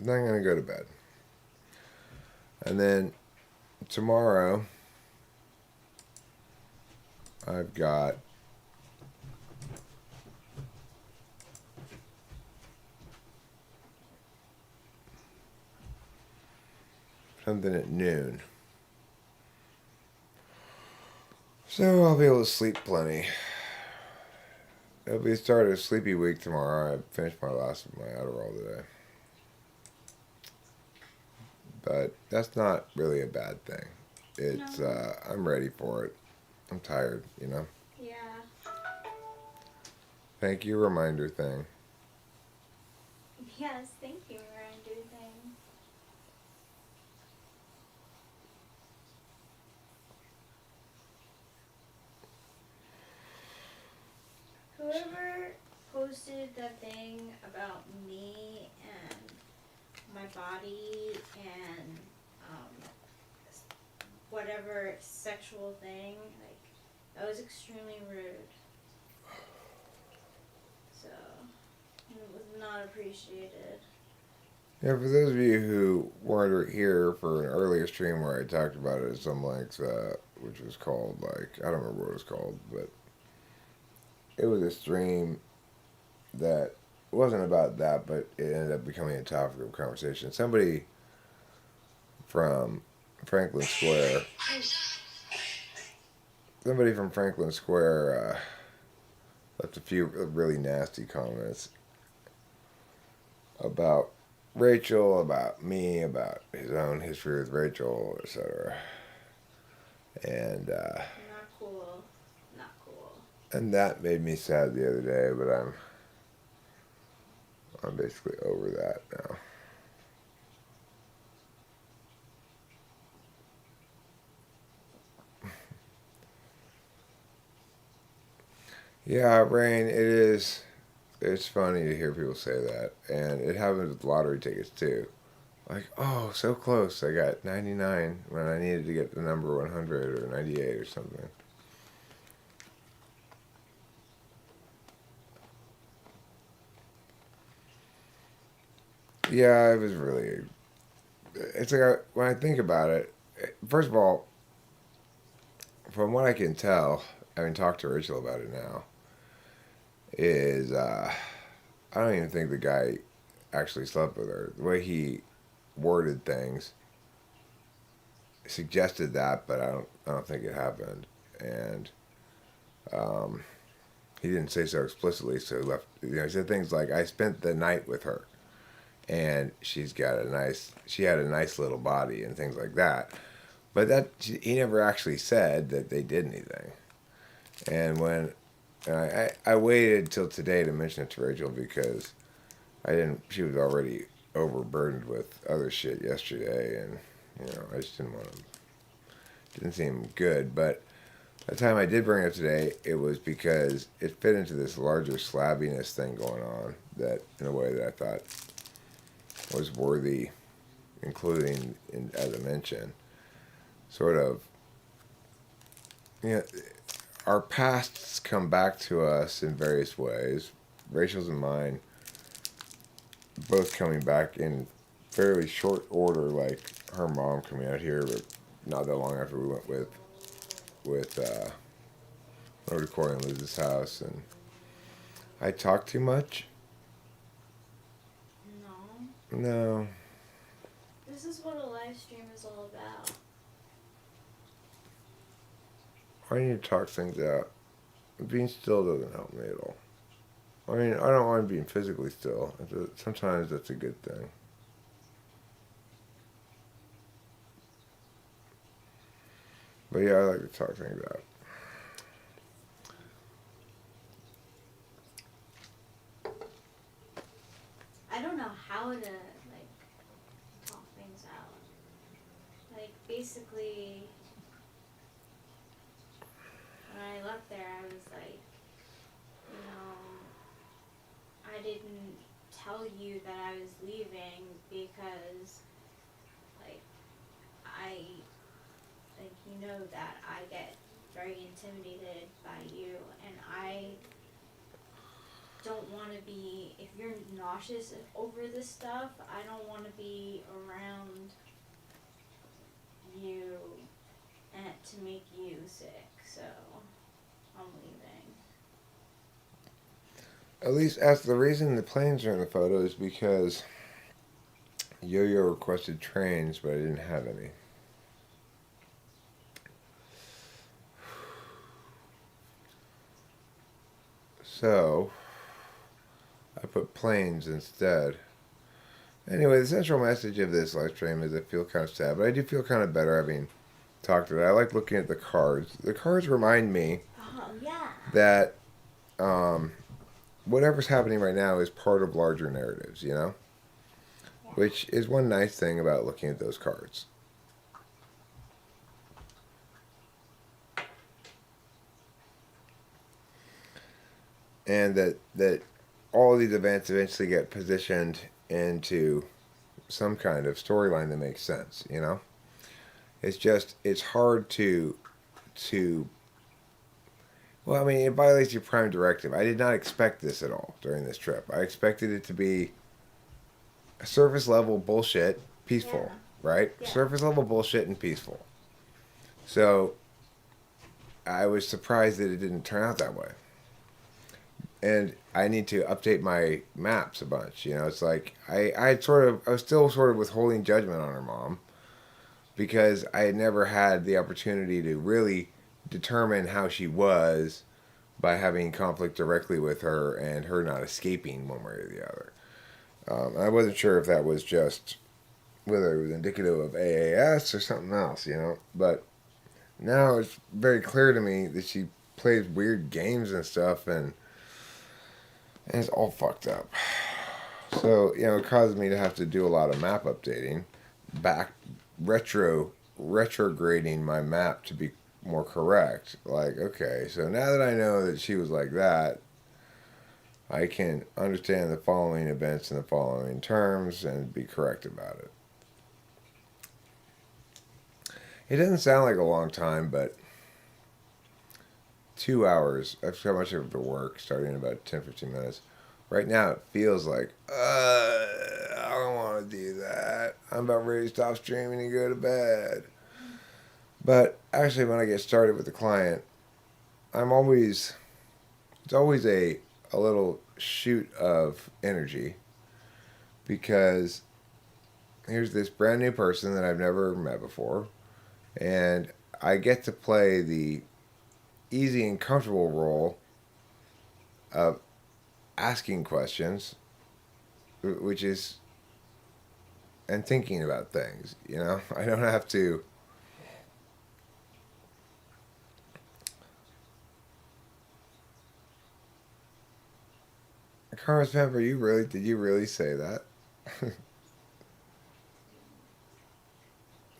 I'm going to go to bed. And then tomorrow, I've got something at noon. So I'll be able to sleep plenty. It'll be the start of a sleepy week tomorrow. I finished my last of my Adderall today. But that's not really a bad thing. It's No. I'm ready for it. I'm tired, you know. Yeah. Thank you, reminder thing. Yes, thank you, reminder thing. Whoever posted that thing about me and my body and whatever sexual thing, like, that was extremely rude. So, it was not appreciated. Yeah, for those of you who weren't here for an earlier stream where I talked about it at some length, which was called, like, I don't remember what it was called, but it was a stream that wasn't about that, but it ended up becoming a topic of conversation. Somebody from Franklin Square, left a few really nasty comments about Rachel, about me, about his own history with Rachel, etc. And Not cool. Not cool. and that made me sad the other day, but I'm basically over that now. Yeah, Rain, it's funny to hear people say that. And it happens with lottery tickets too. Like, oh, so close. I got 99 when I needed to get the number 100 or 98 or something. Yeah, it was really it's like when I think about it, first of all, from what I can tell, having talked to Rachel about it now, is I don't even think the guy actually slept with her. The way he worded things suggested that, but I don't think it happened. And um, he didn't say so explicitly, so he left. He said things like, "I spent the night with her, and she had a nice little body," and things like that. But he never actually said that they did anything. And when I waited till today to mention it to Rachel because I didn't. She was already overburdened with other shit yesterday, and I just didn't want to. Didn't seem good, but the time I did bring it up today, it was because it fit into this larger slabbiness thing going on that, in a way that I thought was worthy, including as a mention. Sort of, you know, our pasts come back to us in various ways. Rachel's and mine both coming back in fairly short order, like her mom coming out here, but not that long after we went with recording Liz's house. And I talk too much. No. No. This is what a live stream is all about. I need to talk things out. Being still doesn't help me at all. I mean, I don't mind being physically still. Sometimes that's a good thing. But yeah, I like to talk things out. I don't know how to, talk things out. Basically, when I left there, I was like, I didn't tell you that I was leaving because, that I get very intimidated by you, and I don't want to be, if you're nauseous over this stuff, I don't want to be around you and to make you sick, so I'm leaving. At least, as the reason the planes are in the photo is because Yo-Yo requested trains, but I didn't have any. So, I put planes instead. Anyway, the central message of this live stream is I feel kind of sad, but I do feel kind of better having talked to it. I like looking at the cards. The cards remind me that whatever's happening right now is part of larger narratives, Yeah. Which is one nice thing about looking at those cards. And that all of these events eventually get positioned into some kind of storyline that makes sense, It's hard to well, I mean, it violates your prime directive. I did not expect this at all during this trip. I expected it to be surface level bullshit, peaceful, right? Yeah. Surface level bullshit and peaceful. So I was surprised that it didn't turn out that way. And I need to update my maps a bunch. It's like I was still sort of withholding judgment on her mom because I had never had the opportunity to really determine how she was by having conflict directly with her and her not escaping one way or the other. I wasn't sure if that was just whether it was indicative of AAS or something else, But now it's very clear to me that she plays weird games and stuff, and it's all fucked up. So, it caused me to have to do a lot of map updating, retrograding my map to be more correct. Like, okay, so now that I know that she was like that, I can understand the following events in the following terms and be correct about it. It doesn't sound like a long time, but 2 hours, that's how much of the work, starting in about 10-15 minutes. Right now, it feels like, I don't want to do that. I I'm about ready to stop streaming and go to bed. But actually, when I get started with the client, it's always a little shoot of energy because here's this brand new person that I've never met before, and I get to play the easy and comfortable role of asking questions, which is, and thinking about things. You know, I don't have to. Carlos Pepper, did you really say that?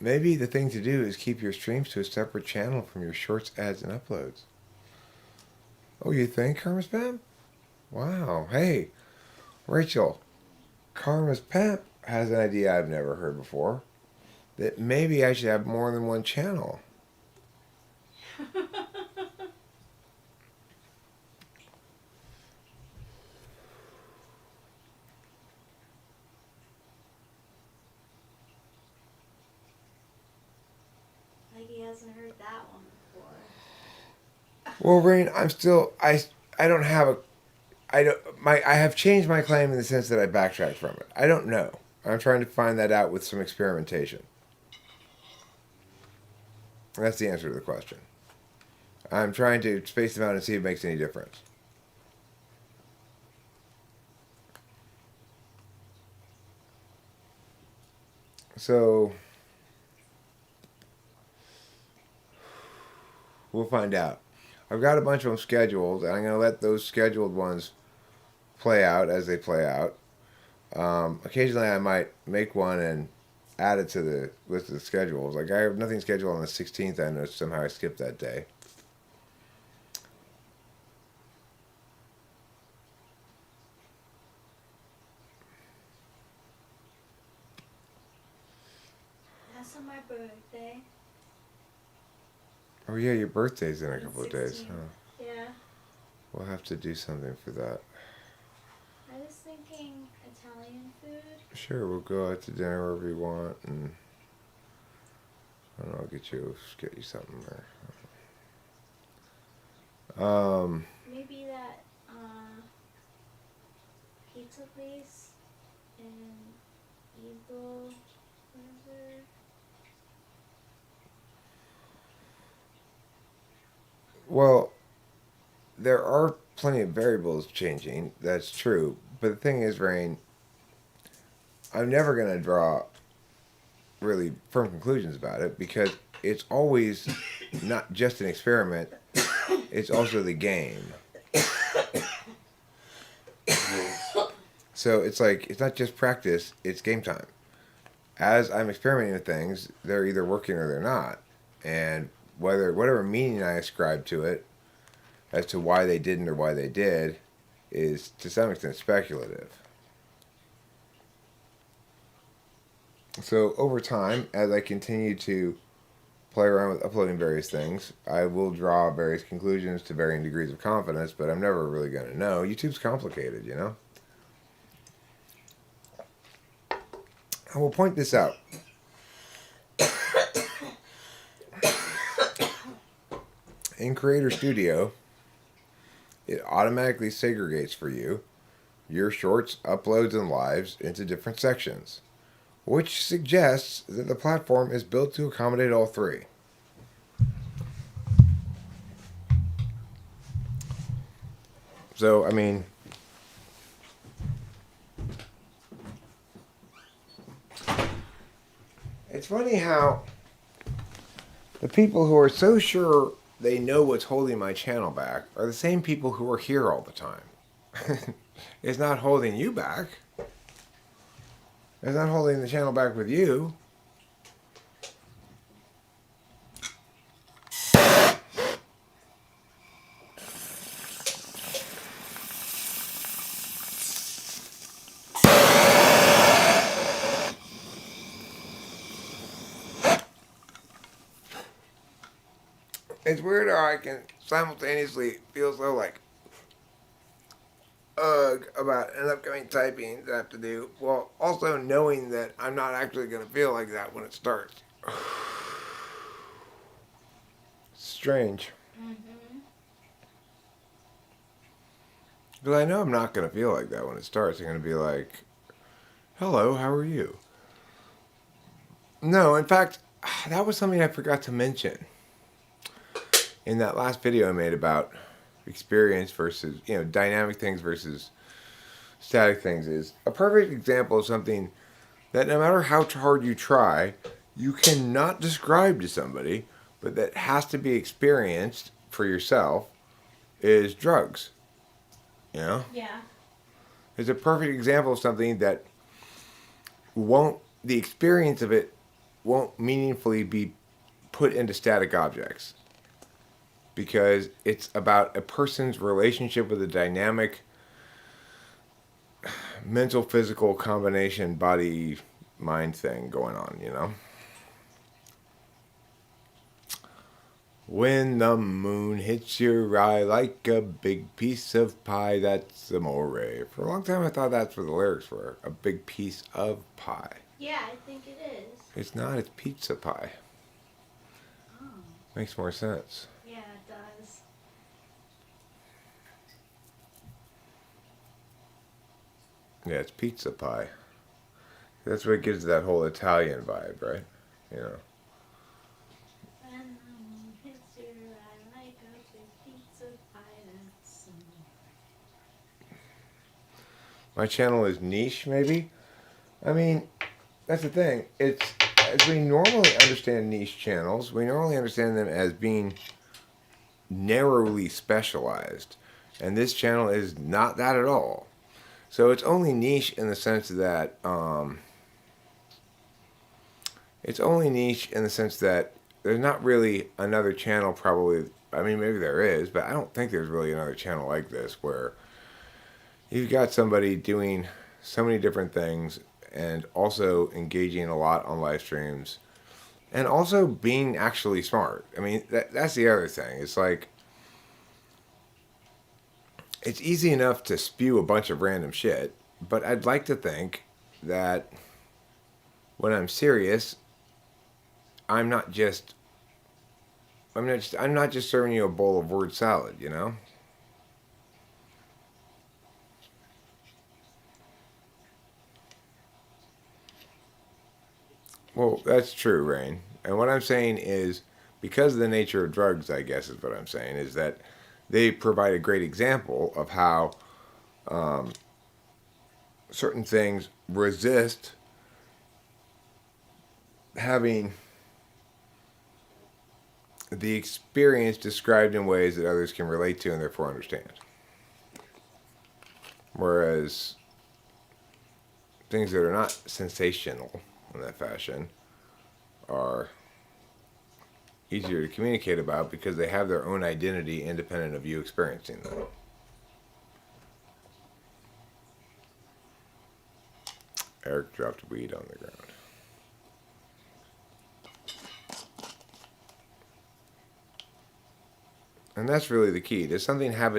Maybe the thing to do is keep your streams to a separate channel from your shorts, ads, and uploads. Oh, you think, Karma's Pep? Wow. Hey, Rachel, Karma's Pep has an idea I've never heard before. That maybe I should have more than one channel. Like he hasn't heard that one before. Well, Rain, I don't have a I have changed my claim in the sense that I backtracked from it. I don't know. I'm trying to find that out with some experimentation. That's the answer to the question. I'm trying to space them out and see if it makes any difference. So we'll find out. I've got a bunch of them scheduled, and I'm going to let those scheduled ones play out as they play out. Occasionally, I might make one and add it to the list of the schedules. Like I have nothing scheduled on the 16th. I know somehow I skipped that day. That's on my birthday. Oh yeah, your birthday's in a couple of days. Huh? Yeah. We'll have to do something for that. I was thinking Italian food. Sure, we'll go out to dinner wherever you want, and I don't know, I'll get you something there. Maybe that pizza place in Eagle. Whatever. Well, there are plenty of variables changing. That's true. But the thing is, Rain, I'm never going to draw really firm conclusions about it because it's always not just an experiment, it's also the game. So it's like, it's not just practice, it's game time. As I'm experimenting with things, they're either working or they're not. And whatever meaning I ascribe to it as to why they didn't or why they did is to some extent speculative. So over time, as I continue to play around with uploading various things, I will draw various conclusions to varying degrees of confidence, but I'm never really going to know. YouTube's complicated, you know? I will point this out. In Creator Studio, it automatically segregates for you your shorts, uploads, and lives into different sections, which suggests that the platform is built to accommodate all three. So, I mean, it's funny how the people who are so sure they know what's holding my channel back are the same people who are here all the time. It's not holding you back. It's not holding the channel back with you. It's weird how I can simultaneously feel so like about an upcoming typing that I have to do, while also knowing that I'm not actually going to feel like that when it starts. Strange. Mm-hmm. Because I know I'm not going to feel like that when it starts. I'm going to be like, hello, how are you? No, in fact, that was something I forgot to mention in that last video I made about experience versus, dynamic things versus static things. Is a perfect example of something that no matter how hard you try, you cannot describe to somebody, but that has to be experienced for yourself, is drugs. You know? Yeah. It's a perfect example of something that the experience of it won't meaningfully be put into static objects. Because it's about a person's relationship with a dynamic mental physical combination body mind thing going on, When the moon hits your eye like a big piece of pie, that's amore. For a long time I thought that's what the lyrics were. A big piece of pie. Yeah, I think it is. It's not, it's pizza pie. Oh. Makes more sense. Yeah, it does. Yeah, it's pizza pie. That's what gives that whole Italian vibe, right? You know. When the moon hits your eye like a big pizza pie, that's My channel is niche, maybe? I mean, that's the thing. It's, as we normally understand niche channels, we normally understand them as being narrowly specialized. And this channel is not that at all. So it's only niche in the sense that, there's not really another channel probably, I mean, maybe there is, but I don't think there's really another channel like this where you've got somebody doing so many different things and also engaging a lot on live streams and also being actually smart. I mean, that's the other thing. It's like, it's easy enough to spew a bunch of random shit, but I'd like to think that when I'm serious, I'm not just serving you a bowl of word salad, Well, that's true, Rain. And what I'm saying is, because of the nature of drugs, I guess is what I'm saying, is that they provide a great example of how certain things resist having the experience described in ways that others can relate to and therefore understand. Whereas things that are not sensational in that fashion are easier to communicate about because they have their own identity independent of you experiencing them. Eric dropped weed on the ground. And that's really the key. Does something have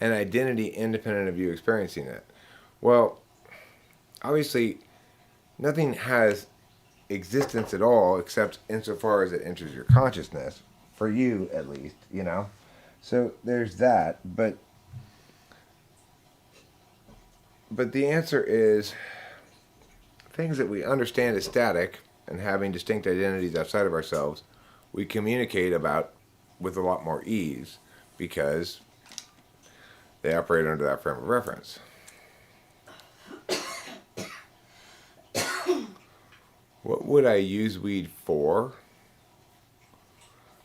an identity independent of you experiencing it? Well, obviously, nothing has existence at all except insofar as it enters your consciousness, for you at least, So there's that, but the answer is things that we understand as static and having distinct identities outside of ourselves, we communicate about with a lot more ease because they operate under that frame of reference. What would I use weed for?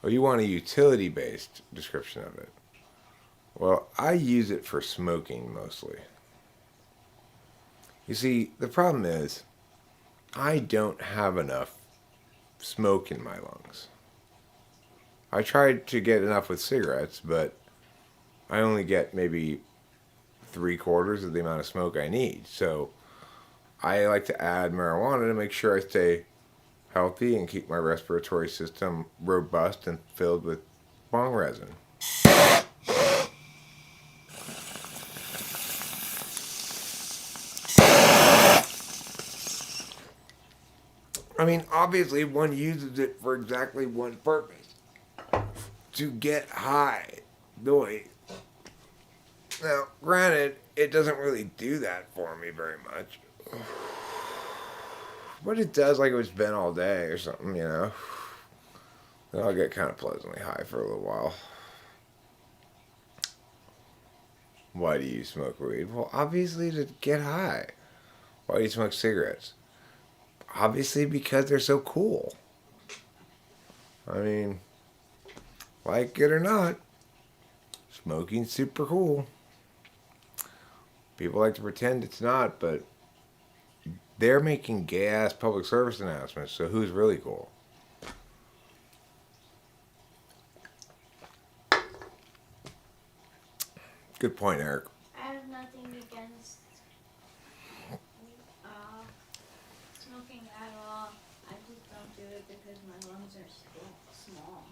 Oh, you want a utility-based description of it. Well, I use it for smoking mostly. You see, the problem is I don't have enough smoke in my lungs. I tried to get enough with cigarettes, but I only get maybe 3/4 of the amount of smoke I need. So I like to add marijuana to make sure I stay healthy and keep my respiratory system robust and filled with bong resin. I mean, obviously one uses it for exactly one purpose. To get high. Noise. Now, granted, it doesn't really do that for me very much. But it does like it was been all day or something, you know. Then I'll get kind of pleasantly high for a little while. Why do you smoke weed? Well, obviously to get high. Why do you smoke cigarettes? Obviously because they're so cool. I mean, like it or not, smoking's super cool. People like to pretend it's not, but they're making gay-ass public service announcements, so who's really cool? Good point, Eric. I have nothing against smoking at all. I just don't do it because my lungs are still small.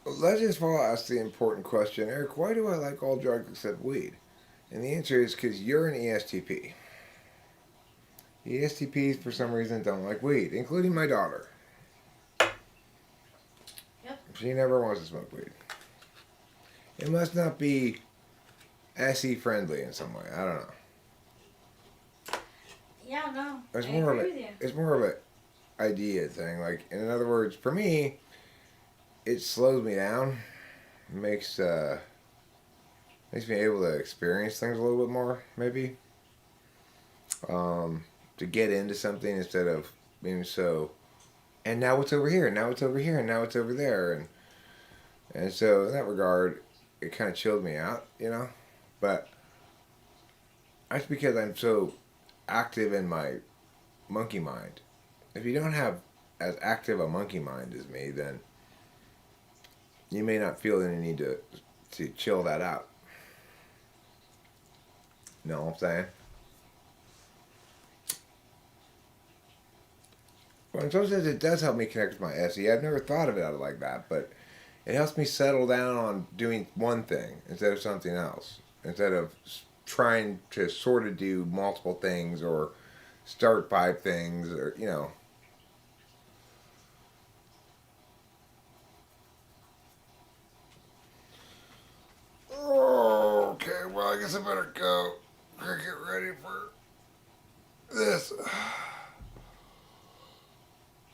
Let's just ask the important question, Eric. Why do I like all drugs except weed? And the answer is because you're an ESTP. ESTPs, for some reason, don't like weed, including my daughter. Yep. She never wants to smoke weed. It must not be SE friendly in some way. I don't know. Yeah, no. It's I more of agree a, with you. it's more of an idea thing. Like, in other words, for me, it slows me down. Makes me able to experience things a little bit more, maybe. To get into something instead of being so. And now it's over here. Now it's over here. And now it's over there. And so in that regard, it kind of chilled me out, you know. But that's because I'm so active in my monkey mind. If you don't have as active a monkey mind as me, then you may not feel any need to chill that out. Know what I'm saying? Well, in some sense, it does help me connect with my SE. I've never thought of it like that, but it helps me settle down on doing one thing instead of something else. Instead of trying to sort of do multiple things or start 5 things or, you know. Oh, okay, well, I guess I better go. Gotta get ready for this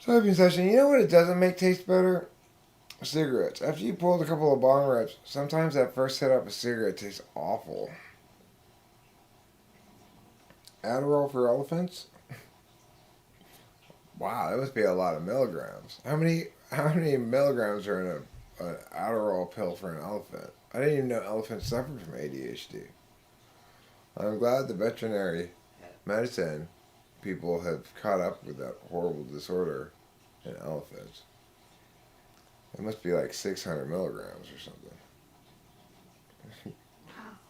typing session. You know what it doesn't make taste better? Cigarettes. After you pulled a couple of bong rips, sometimes that first hit of a cigarette tastes awful. Adderall for elephants? Wow, that must be a lot of milligrams. How many milligrams are in an Adderall pill for an elephant? I didn't even know elephants suffer from ADHD. I'm glad the veterinary medicine people have caught up with that horrible disorder in elephants. It must be like 600 milligrams or something.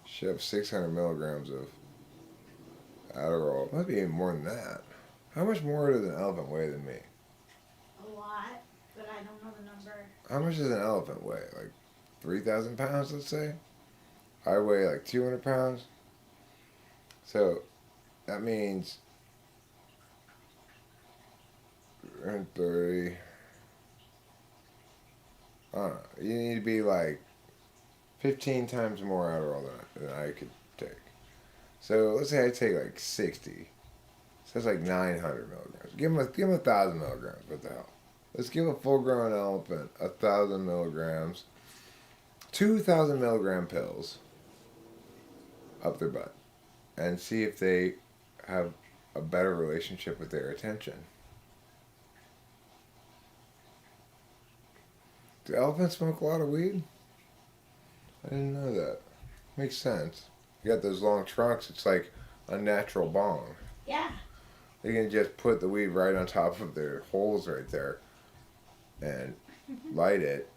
Shove 600 milligrams of Adderall. It must be even more than that. How much more does an elephant weigh than me? A lot, but I don't know the number. How much does an elephant weigh? Like 3,000 pounds, let's say? I weigh like 200 pounds. So that means 30. I don't know. You need to be like 15 times more Adderall than I could take. So let's say I take like 60. So that's like 900 milligrams. Give him 1,000 milligrams. What the hell? Let's give a full-grown elephant 1,000 milligrams. 2,000 milligram pills up their butt. And see if they have a better relationship with their attention. Do elephants smoke a lot of weed? I didn't know that. Makes sense. You got those long trunks, it's like a natural bong. Yeah. They can just put the weed right on top of their holes right there and light it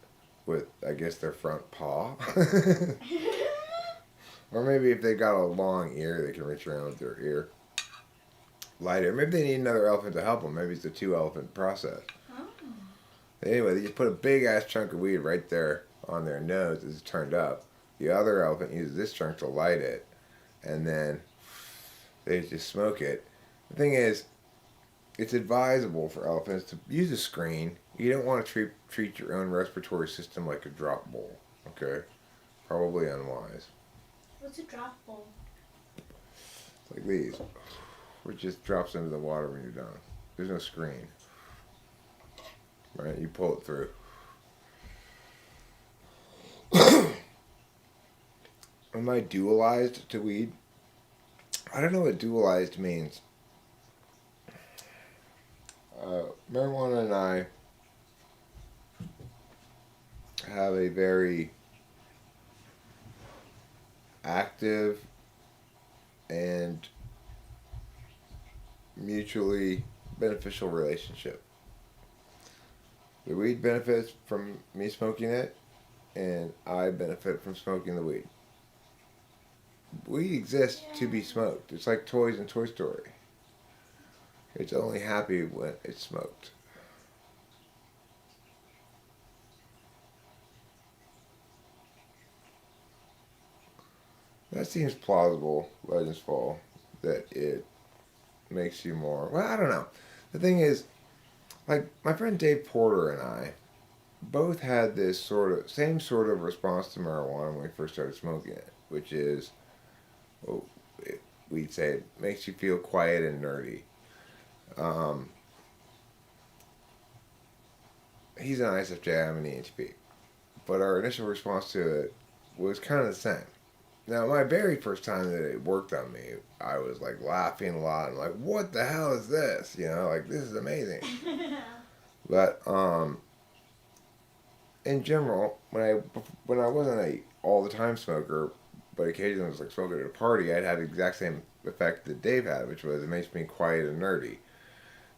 with, I guess, their front paw. Or maybe if they got a long ear, they can reach around with their ear. Light it. Or maybe they need another elephant to help them. Maybe it's a 2-elephant process. Oh. Anyway, they just put a big-ass chunk of weed right there on their nose as it's turned up. The other elephant uses this chunk to light it, and then they just smoke it. The thing is, it's advisable for elephants to use a screen. You don't want to treat your own respiratory system like a drop bowl. Okay, probably unwise. What's a drop bowl? Like these, which just drops into the water when you're done. There's no screen, right? You pull it through. Am I dualized to weed? I don't know what dualized means. Marijuana and I have a very active and mutually beneficial relationship. The weed benefits from me smoking it, and I benefit from smoking the weed. Weed exists to be smoked. It's like toys in Toy Story. It's only happy when it's smoked. That seems plausible, Legends Fall, that it makes you more. Well, I don't know. The thing is, like, my friend Dave Porter and I both had this same sort of response to marijuana when we first started smoking it, which is, well, we'd say it makes you feel quiet and nerdy. Um, he's an ISFJ, I'm an ENTP. But our initial response to it was kind of the same. Now, my very first time that it worked on me, I was like laughing a lot and like, what the hell is this? You know, like, this is amazing. But in general, when I wasn't a all the time smoker, but occasionally I was like smoking at a party, I'd have the exact same effect that Dave had, which was it makes me quiet and nerdy.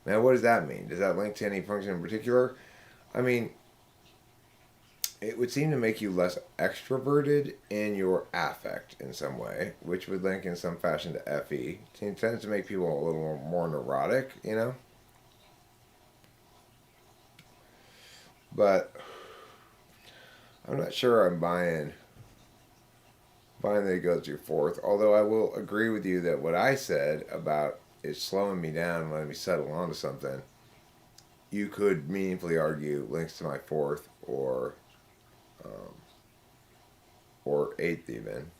Now, what does that mean? Does that link to any function in particular? I mean, it would seem to make you less extroverted in your affect in some way, which would link in some fashion to FE. It tends to make people a little more neurotic, you know? But I'm not sure I'm buying that it goes your fourth, although I will agree with you that what I said about it slowing me down and letting me settle onto something, you could meaningfully argue links to my fourth or eighth even.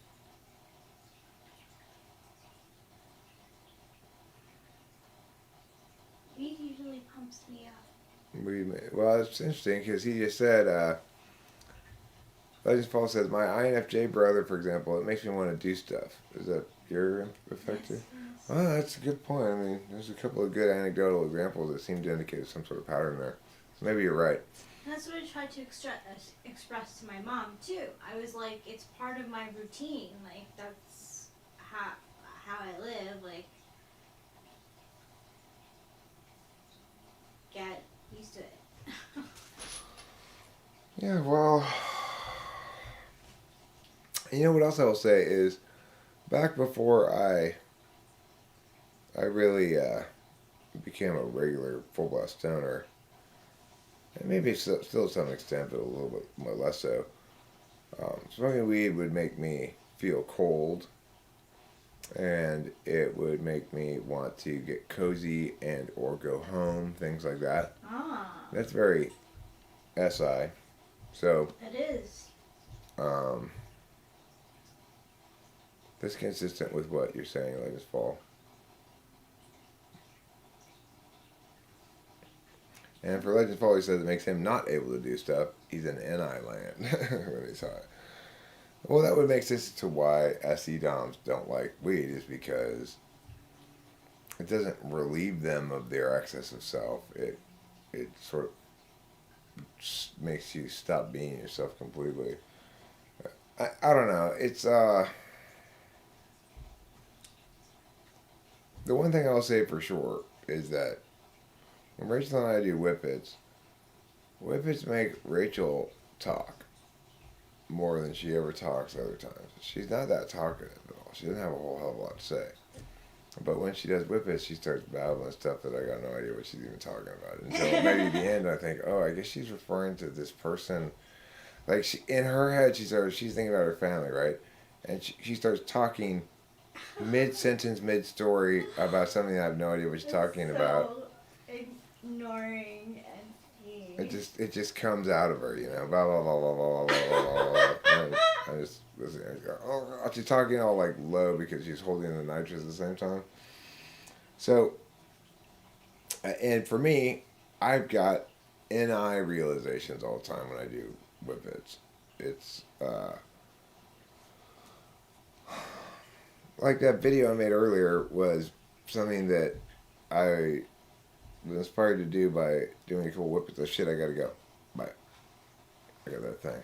Weed usually pumps me up. Well, it's interesting because he just said, Legends Fall says, my INFJ brother, for example, it makes me want to do stuff. Is that your effect too? Yes. Oh, that's a good point. I mean, there's a couple of good anecdotal examples that seem to indicate some sort of pattern there. So maybe you're right. And that's what I tried to express to my mom too. I was like, it's part of my routine. Like that's how I live. Like, get used to it. Yeah, well, you know what else I will say is, back before I really became a regular full blast stoner, and maybe still to some extent, but a little bit more less so. Smoking weed would make me feel cold, and it would make me want to get cozy and or go home, things like that. Ah. That's very SI. So. It is. That's consistent with what you're saying, Legends Fall. And for Legends Fall, he says it makes him not able to do stuff. He's in NI land when he's high. Well, that would make sense to why SE Doms don't like weed, is because it doesn't relieve them of their excess of self. It sort of makes you stop being yourself completely. I don't know. It's the one thing I'll say for sure is that when Rachel and I do whippets make Rachel talk more than she ever talks other times. She's not that talkative at all. She doesn't have a whole hell of a lot to say. But when she does whippets, she starts babbling stuff that I got no idea what she's even talking about. Until maybe at the end, I think, oh, I guess she's referring to this person. Like, in her head, she's thinking about her family, right? And she starts talking mid-sentence, mid-story about something I have no idea what she's talking about. snoring and peeing. It just comes out of her, you know. Blah blah blah blah blah blah blah blah. Blah. And I just listen. I go, oh God. She's talking all like low because she's holding the nitrous at the same time. So, and for me, I've got NI realizations all the time when I do whippets. It's like that video I made earlier was something that I was inspired to do by doing a couple whippets. Oh shit, I gotta go. Bye. I got that thing.